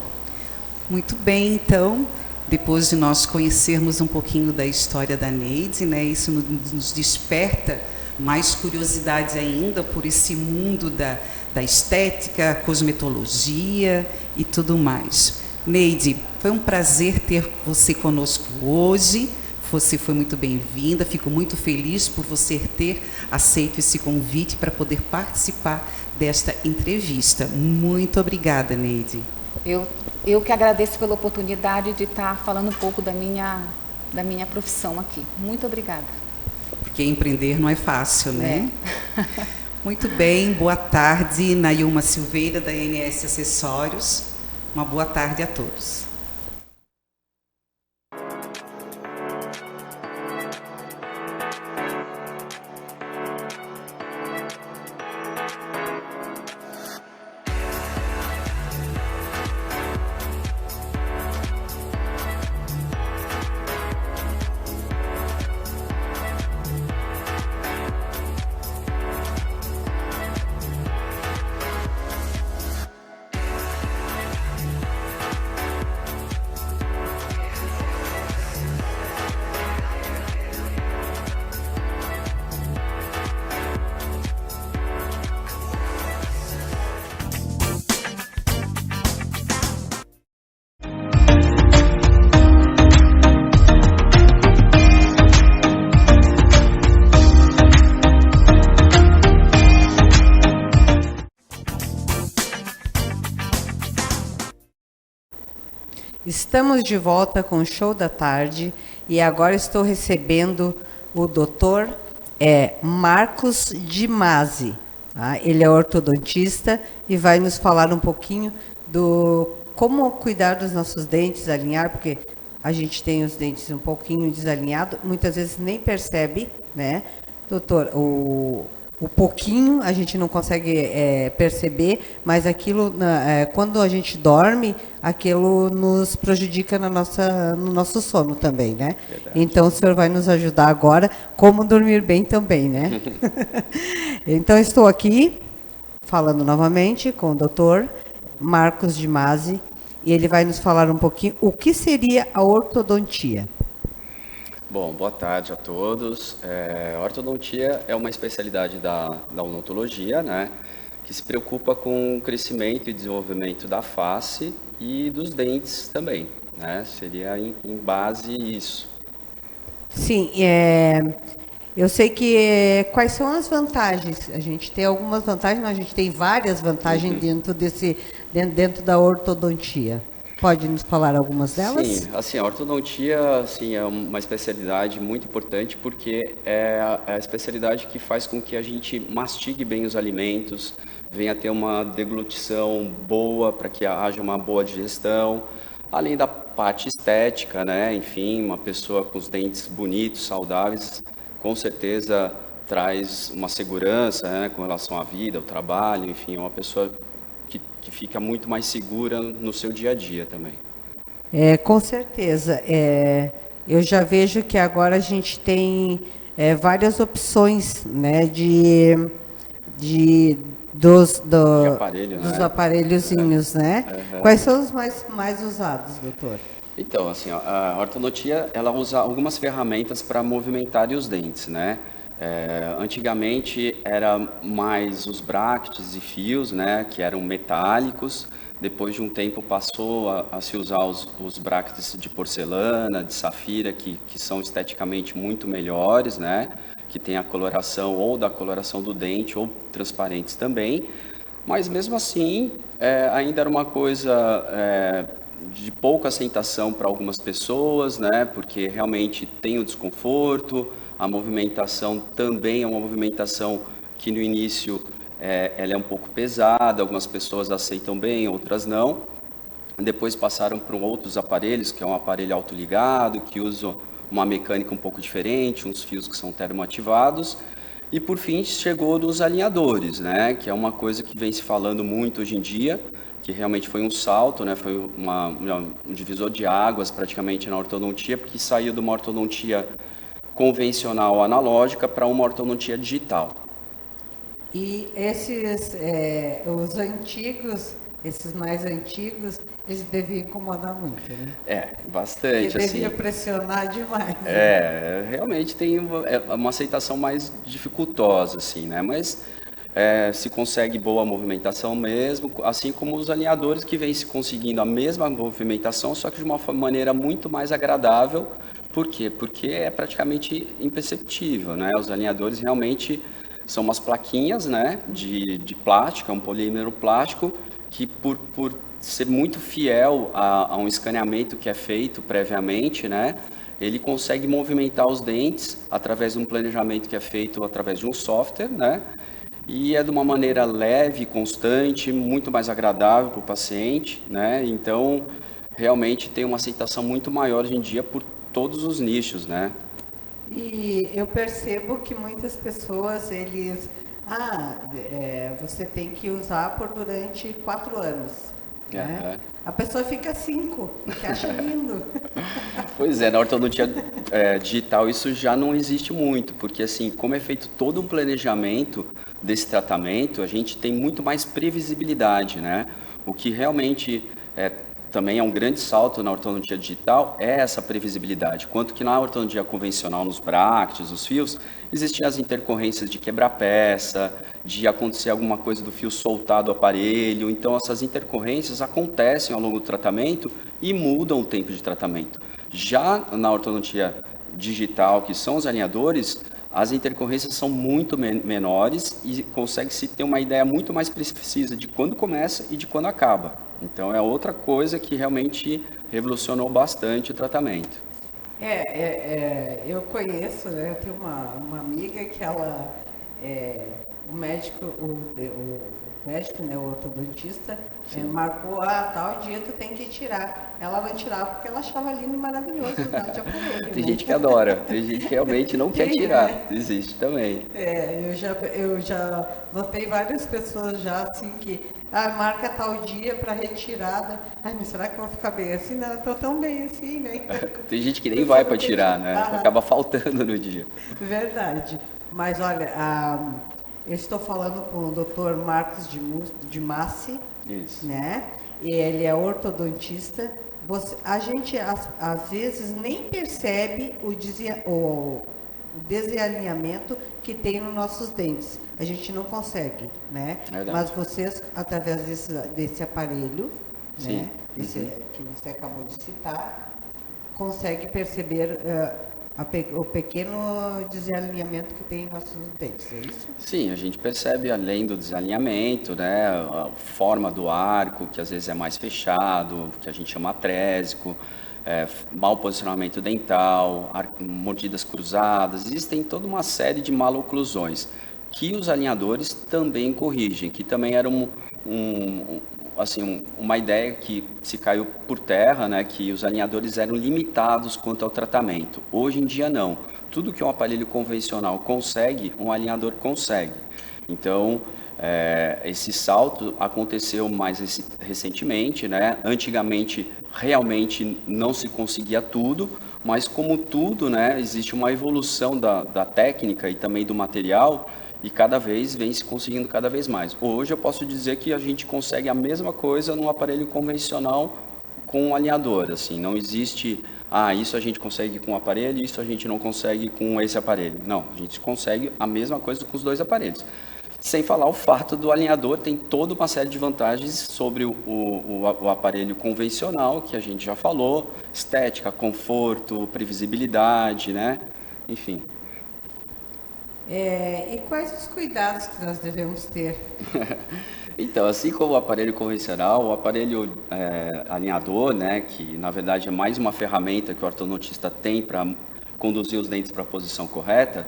Muito bem, então, depois de nós conhecermos um pouquinho da história da Neide, né, isso nos desperta mais curiosidade ainda por esse mundo da estética, cosmetologia e tudo mais. Neide, foi um prazer ter você conosco hoje. Você foi muito bem-vinda, fico muito feliz por você ter aceito esse convite para poder participar desta entrevista. Muito obrigada, Neide. Eu que agradeço pela oportunidade de estar falando um pouco da minha profissão aqui. Muito obrigada. Porque empreender não é fácil, né? Muito bem, boa tarde, Nayuma Silveira, da NS Acessórios. Uma boa tarde a todos. Estamos de volta com o Show da Tarde e agora estou recebendo o doutor Marcos Di Masi. Tá? Ele é ortodontista e vai nos falar um pouquinho do como cuidar dos nossos dentes, alinhar, porque a gente tem os dentes um pouquinho desalinhados, muitas vezes nem percebe, né? Doutor, o pouquinho a gente não consegue perceber, mas aquilo, quando a gente dorme, aquilo nos prejudica no nosso sono também, né? Verdade. Então, o senhor vai nos ajudar agora como dormir bem também, né? Então, estou aqui falando novamente com o doutor Marcos Di Masi, e ele vai nos falar um pouquinho o que seria a ortodontia. Bom, boa tarde a todos. A ortodontia é uma especialidade da odontologia, né, que se preocupa com o crescimento e desenvolvimento da face e dos dentes também, né? Seria em base isso. Sim, eu sei que quais são as vantagens? A gente tem algumas vantagens, mas a gente tem várias vantagens dentro da ortodontia. Pode nos falar algumas delas? Sim, assim, a ortodontia assim, é uma especialidade muito importante porque é a especialidade que faz com que a gente mastigue bem os alimentos, venha ter uma deglutição boa para que haja uma boa digestão, além da parte estética, né? Enfim, uma pessoa com os dentes bonitos, saudáveis, com certeza traz uma segurança, né, com relação à vida, ao trabalho, enfim, é uma pessoa que fica muito mais segura no seu dia a dia também. Com certeza. Eu já vejo que agora a gente tem várias opções, né, dos aparelho, dos né? aparelhozinhos, né? Quais são os mais usados, doutor? Então, assim, a ortodontia, ela usa algumas ferramentas para movimentar os dentes, né? Antigamente era mais os brackets e fios, né, que eram metálicos. Depois de um tempo passou a se usar os brackets de porcelana, de safira, que são esteticamente muito melhores, né? que tem a coloração ou da coloração do dente ou transparentes também, mas mesmo assim ainda era uma coisa de pouca aceitação para algumas pessoas, né? Porque realmente tem o desconforto, a movimentação também é uma movimentação que no início ela é um pouco pesada, algumas pessoas aceitam bem, outras não. Depois passaram para outros aparelhos, que é um aparelho autoligado, que usa uma mecânica um pouco diferente, uns fios que são termoativados. E por fim chegou nos alinhadores, né? Que é uma coisa que vem se falando muito hoje em dia, que realmente foi um salto, né? Foi um divisor de águas praticamente na ortodontia, porque saiu de uma ortodontia convencional analógica para uma ortodontia digital. E os antigos, esses mais antigos, eles deviam incomodar muito, né? Bastante. Porque devia pressionar demais. Realmente tem uma aceitação mais dificultosa, assim, né? Mas se consegue boa movimentação mesmo, assim como os alinhadores que vêm se conseguindo a mesma movimentação, só que de uma maneira muito mais agradável. Por quê? Porque é praticamente imperceptível, né? Os alinhadores realmente são umas plaquinhas, né, de plástico, é um polímero plástico, que por ser muito fiel a um escaneamento que é feito previamente, né, ele consegue movimentar os dentes através de um planejamento que é feito através de um software, né, e é de uma maneira leve, constante, muito mais agradável para o paciente, né, então realmente tem uma aceitação muito maior hoje em dia por todos os nichos, né. E eu percebo que muitas pessoas, você tem que usar durante 4 anos. Né? A pessoa fica 5, porque acha lindo. Pois é, na ortodontia digital isso já não existe muito, porque assim, como é feito todo um planejamento desse tratamento, a gente tem muito mais previsibilidade, né? O que realmente também é um grande salto na ortodontia digital é essa previsibilidade. Quanto que na ortodontia convencional, nos brackets, os fios, existiam as intercorrências de quebrar peça, de acontecer alguma coisa do fio soltar do aparelho. Então, essas intercorrências acontecem ao longo do tratamento e mudam o tempo de tratamento. Já na ortodontia digital, que são os alinhadores, as intercorrências são muito menores e consegue-se ter uma ideia muito mais precisa de quando começa e de quando acaba. Então, é outra coisa que realmente revolucionou bastante o tratamento. Eu conheço, né? Eu tenho uma amiga que ela, o médico, né, o ortodontista, marcou, tal dia tu tem que tirar. Ela não tirava porque ela achava lindo e maravilhoso o de aparelho. Tem gente que adora, tem gente que realmente não quer tirar, existe também. Eu já notei várias pessoas já assim que marca tal dia para retirada. Mas será que eu vou ficar bem assim? Não, eu tô tão bem assim, né? Tem gente que nem vai para tirar, né? Acaba faltando no dia. Verdade. Mas olha, eu estou falando com o Dr. Marcos de Massi, né? E ele é ortodontista. A gente às vezes nem percebe o desalinhamento que tem nos nossos dentes. A gente não consegue, né? Mas vocês, através desse aparelho, né? Que você acabou de citar, consegue perceber o pequeno desalinhamento que tem em nossos dentes, é isso? Sim, a gente percebe além do desalinhamento, né, a forma do arco, que às vezes é mais fechado, que a gente chama atrésico, mau posicionamento dental, mordidas cruzadas, existem toda uma série de maloclusões que os alinhadores também corrigem, que também era uma ideia que se caiu por terra, né, que os alinhadores eram limitados quanto ao tratamento. Hoje em dia não. Tudo que um aparelho convencional consegue, um alinhador consegue. Então, esse salto aconteceu mais recentemente, né? Antigamente realmente não se conseguia tudo, mas como tudo, né, existe uma evolução da técnica e também do material, e cada vez vem se conseguindo cada vez mais. Hoje eu posso dizer que a gente consegue a mesma coisa num aparelho convencional com um alinhador, assim, não existe, isso a gente consegue com um aparelho, isso a gente não consegue com esse aparelho. Não, a gente consegue a mesma coisa com os dois aparelhos. Sem falar o fato do alinhador tem toda uma série de vantagens sobre o aparelho convencional, que a gente já falou, estética, conforto, previsibilidade, né? Enfim. E quais os cuidados que nós devemos ter? Então, assim como o aparelho convencional, o aparelho alinhador, né, que na verdade é mais uma ferramenta que o ortodontista tem para conduzir os dentes para a posição correta,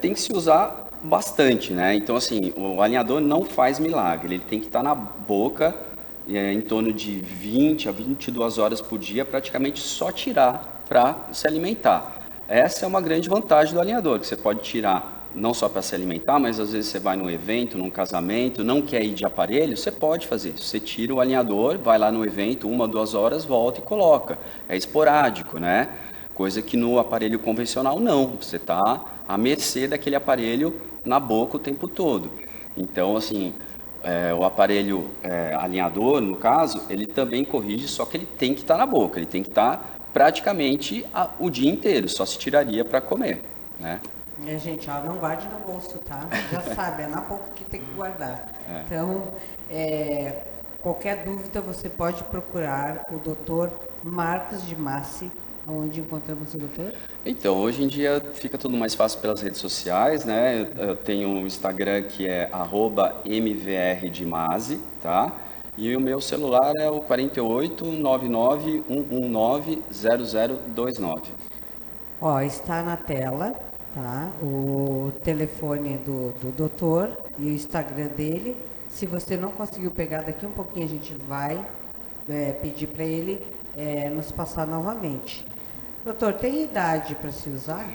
tem que se usar bastante, né? Então, assim, o alinhador não faz milagre, ele tem que estar na boca em torno de 20 a 22 horas por dia, praticamente só tirar para se alimentar. Essa é uma grande vantagem do alinhador, que você pode tirar não só para se alimentar, mas às vezes você vai num evento, num casamento, não quer ir de aparelho, você pode fazer isso. Você tira o alinhador, vai lá no evento, 1 ou 2 horas, volta e coloca. É esporádico, né? Coisa que no aparelho convencional não, você está à mercê daquele aparelho na boca o tempo todo. Então, assim, o aparelho alinhador, no caso, ele também corrige, só que ele tem que estar na boca, ele tem que estar praticamente o dia inteiro, só se tiraria para comer, né? Gente, não guarde no bolso, tá? Já sabe, é na boca que tem que guardar. Então, qualquer dúvida você pode procurar o Dr. Marcos de Massi. Onde encontramos o doutor? Então, hoje em dia fica tudo mais fácil pelas redes sociais, né? Eu tenho um Instagram que é @mvrdimasi, tá? E o meu celular é o 48991190029. Está na tela, tá? O telefone do doutor e o Instagram dele. Se você não conseguiu pegar, daqui um pouquinho a gente vai pedir para ele nos passar novamente. Doutor, tem idade para se usar?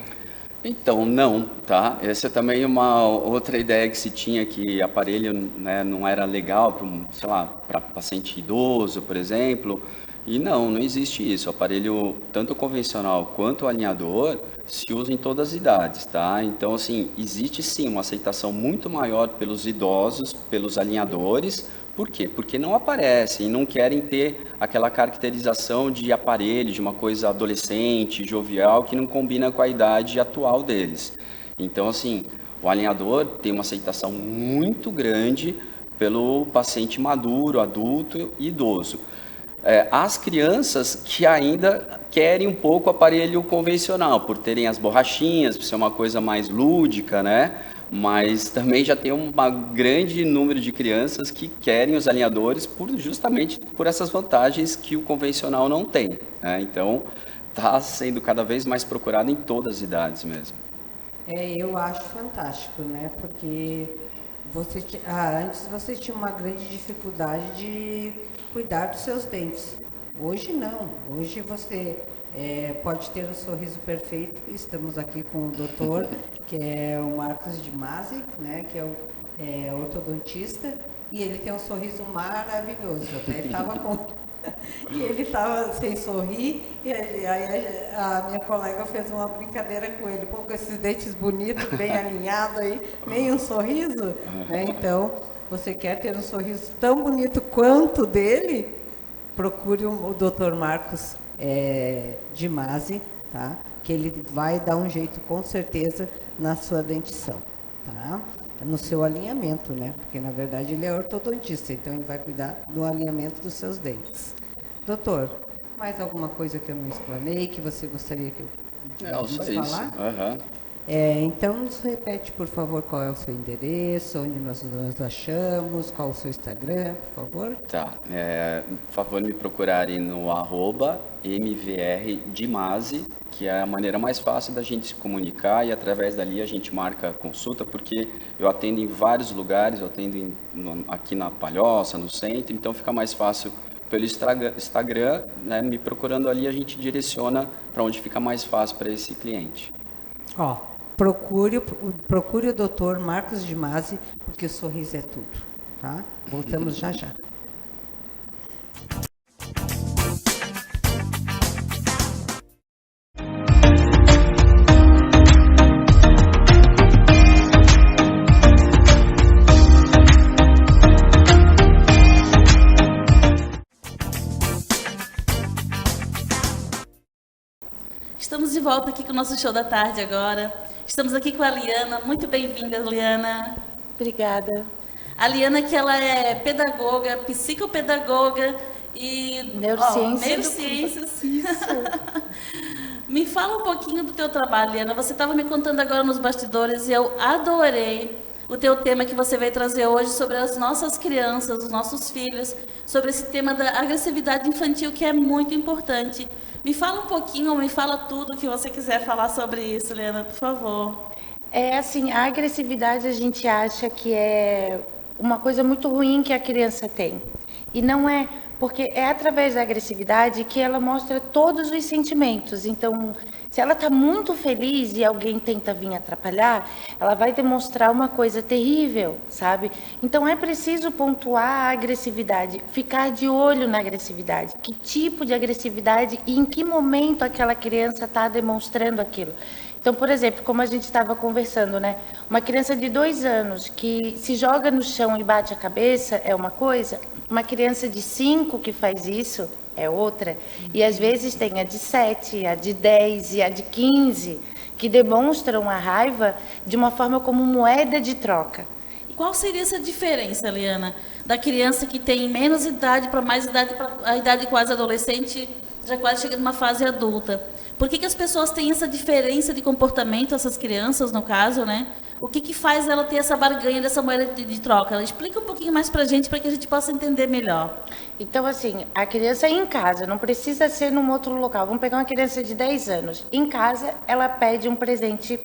Então, não, tá? Essa é também uma outra ideia que se tinha, que aparelho, né, não era legal para paciente idoso, por exemplo. E não existe isso. O aparelho, tanto convencional quanto o alinhador, se usa em todas as idades, tá? Então, assim, existe sim uma aceitação muito maior pelos idosos, pelos alinhadores. Por quê? Porque não aparecem, não querem ter aquela caracterização de aparelho, de uma coisa adolescente, jovial, que não combina com a idade atual deles. Então, assim, o alinhador tem uma aceitação muito grande pelo paciente maduro, adulto e idoso. As crianças que ainda querem um pouco o aparelho convencional, por terem as borrachinhas, por ser uma coisa mais lúdica, né? Mas também já tem um grande número de crianças que querem os alinhadores justamente por essas vantagens que o convencional não tem, né? Então, está sendo cada vez mais procurado em todas as idades mesmo. Eu acho fantástico, né? Porque antes você tinha uma grande dificuldade de cuidar dos seus dentes. Hoje não. Hoje você pode ter um sorriso perfeito. Estamos aqui com o doutor, que é o Marcos de Massi, né? Que é o ortodontista, e ele tem um sorriso maravilhoso. Ele estava e ele estava sem sorrir, e aí a minha colega fez uma brincadeira com ele, com esses dentes bonitos, bem alinhados aí, nem um sorriso, né? Então, você quer ter um sorriso tão bonito quanto dele, procure o Dr. Marcos de Massi, tá? Que ele vai dar um jeito, com certeza, na sua dentição, tá? No seu alinhamento, né? Porque, na verdade, ele é ortodontista, então ele vai cuidar do alinhamento dos seus dentes. Doutor, mais alguma coisa que eu não explanei, que você gostaria que eu só falar? Isso. Uhum. Então, nos repete, por favor, qual é o seu endereço, onde nós achamos, qual é o seu Instagram, por favor. Tá. Por favor, me procurarem no @mvrdimasi, que é a maneira mais fácil da gente se comunicar, e através dali a gente marca a consulta, porque eu atendo em vários lugares, eu atendo aqui na Palhoça, no centro, então fica mais fácil pelo Instagram, né, me procurando ali, a gente direciona para onde fica mais fácil para esse cliente. Procure o Dr. Marcos de Massi, porque o sorriso é tudo, tá? Voltamos já já. Estamos de volta aqui com o nosso show da tarde agora. Estamos aqui com a Liana. Muito bem-vinda, Liana. Obrigada. A Liana, que ela é pedagoga, psicopedagoga e neurociências. Neurociências. Me fala um pouquinho do teu trabalho, Liana. Você estava me contando agora nos bastidores e eu adorei o teu tema que você veio trazer hoje sobre as nossas crianças, os nossos filhos, sobre esse tema da agressividade infantil, que é muito importante. Me fala um pouquinho, ou me fala tudo que você quiser falar sobre isso, Liana, por favor. É assim, a agressividade a gente acha que é uma coisa muito ruim que a criança tem. E não é, porque é através da agressividade que ela mostra todos os sentimentos. Então, se ela está muito feliz e alguém tenta vir atrapalhar, ela vai demonstrar uma coisa terrível, sabe? Então, é preciso pontuar a agressividade, ficar de olho na agressividade. Que tipo de agressividade e em que momento aquela criança está demonstrando aquilo. Então, por exemplo, como a gente estava conversando, né? Uma criança de 2 anos que se joga no chão e bate a cabeça é uma coisa, uma criança de 5 que faz isso é outra. E às vezes tem a de 7, a de 10 e a de 15 que demonstram a raiva de uma forma como moeda de troca. Qual seria essa diferença, Liana, da criança que tem menos idade para mais idade, para a idade quase adolescente, já quase chega numa fase adulta? Por que as pessoas têm essa diferença de comportamento, essas crianças, no caso, né? O que faz ela ter essa barganha dessa moeda de troca? Ela explica um pouquinho mais pra gente, para que a gente possa entender melhor. Então, assim, a criança em casa, não precisa ser num outro local. Vamos pegar uma criança de 10 anos. Em casa, ela pede um presente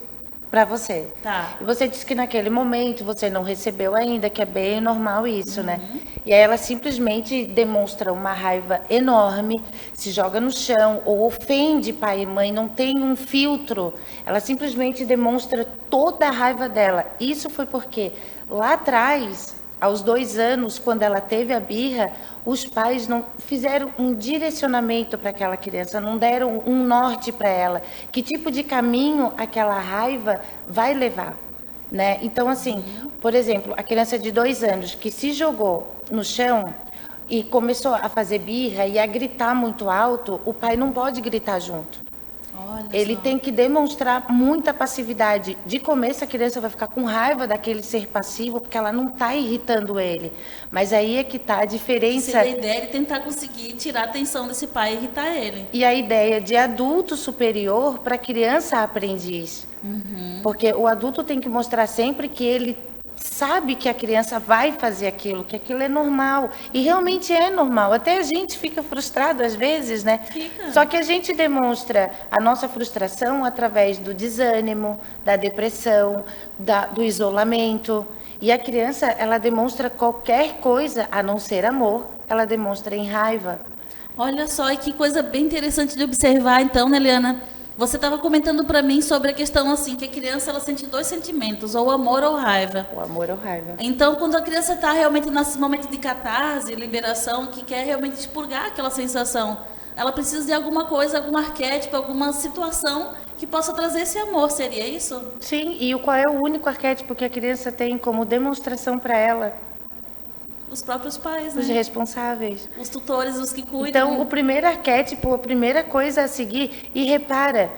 para você. Tá. E você disse que naquele momento você não recebeu ainda, que é bem normal isso, né? E aí ela simplesmente demonstra uma raiva enorme, se joga no chão ou ofende pai e mãe, não tem um filtro. Ela simplesmente demonstra toda a raiva dela. Isso foi porque lá atrás, aos 2 anos, quando ela teve a birra, os pais não fizeram um direcionamento para aquela criança, não deram um norte para ela. Que tipo de caminho aquela raiva vai levar, né? Então, assim, por exemplo, a criança de 2 anos que se jogou no chão e começou a fazer birra e a gritar muito alto, o pai não pode gritar junto. Ele tem que demonstrar muita passividade. De começo, a criança vai ficar com raiva daquele ser passivo, porque ela não está irritando ele. Mas aí é que está a diferença. Seria a ideia de tentar conseguir tirar a atenção desse pai e irritar ele. E a ideia de adulto superior para criança aprendiz. Porque o adulto tem que mostrar sempre que ele sabe que a criança vai fazer aquilo, que aquilo é normal. E realmente é normal. Até a gente fica frustrado às vezes, né? Fica. Só que a gente demonstra a nossa frustração através do desânimo, da depressão, do isolamento. E a criança, ela demonstra qualquer coisa, a não ser amor, ela demonstra em raiva. Olha só, e que coisa bem interessante de observar, então, né, Liana? Você estava comentando para mim sobre a questão assim, que a criança ela sente 2 sentimentos, ou amor ou raiva. O amor ou raiva. Então, quando a criança está realmente nesse momento de catarse, liberação, que quer realmente expurgar aquela sensação, ela precisa de alguma coisa, algum arquétipo, alguma situação que possa trazer esse amor, seria isso? Sim, e qual é o único arquétipo que a criança tem como demonstração para ela? Os próprios pais, né? Os responsáveis. Os tutores, os que cuidam. Então, o primeiro arquétipo, a primeira coisa a seguir, e repara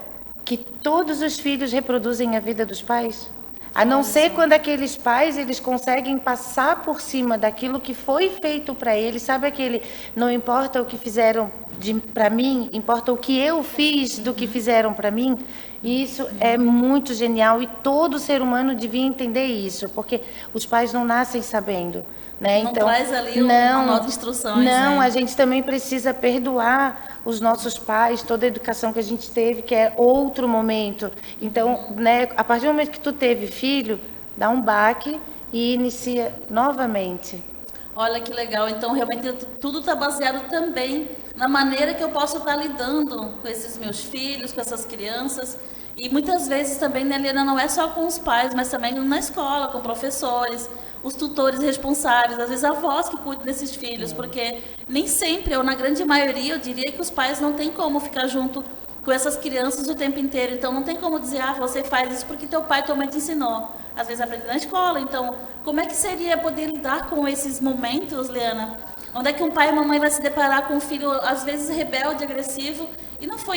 que todos os filhos reproduzem a vida dos pais. A não ser quando aqueles pais, eles conseguem passar por cima daquilo que foi feito para eles. Sabe aquele, não importa o que fizeram para mim, importa o que eu fiz do que fizeram para mim? E isso é muito genial e todo ser humano devia entender isso, porque os pais não nascem sabendo. Né? Não então, traz ali uma nota de instruções. Não, né? A gente também precisa perdoar os nossos pais, toda a educação que a gente teve, que é outro momento. Então, né, a partir do momento que tu teve filho, dá um baque e inicia novamente. Olha que legal. Então, realmente, tudo está baseado também na maneira que eu posso estar lidando com esses meus filhos, com essas crianças. E muitas vezes também, né, Liana, não é só com os pais, mas também na escola, com professores, os tutores responsáveis, às vezes avós que cuidam desses filhos, porque nem sempre, ou na grande maioria, eu diria que os pais não têm como ficar junto com essas crianças o tempo inteiro. Então, não tem como dizer, você faz isso porque teu pai e tua mãe te ensinou. Às vezes aprende na escola. Então, como é que seria poder lidar com esses momentos, Liana? Onde é que um pai e uma mãe vai se deparar com um filho, às vezes, rebelde, agressivo, e não foi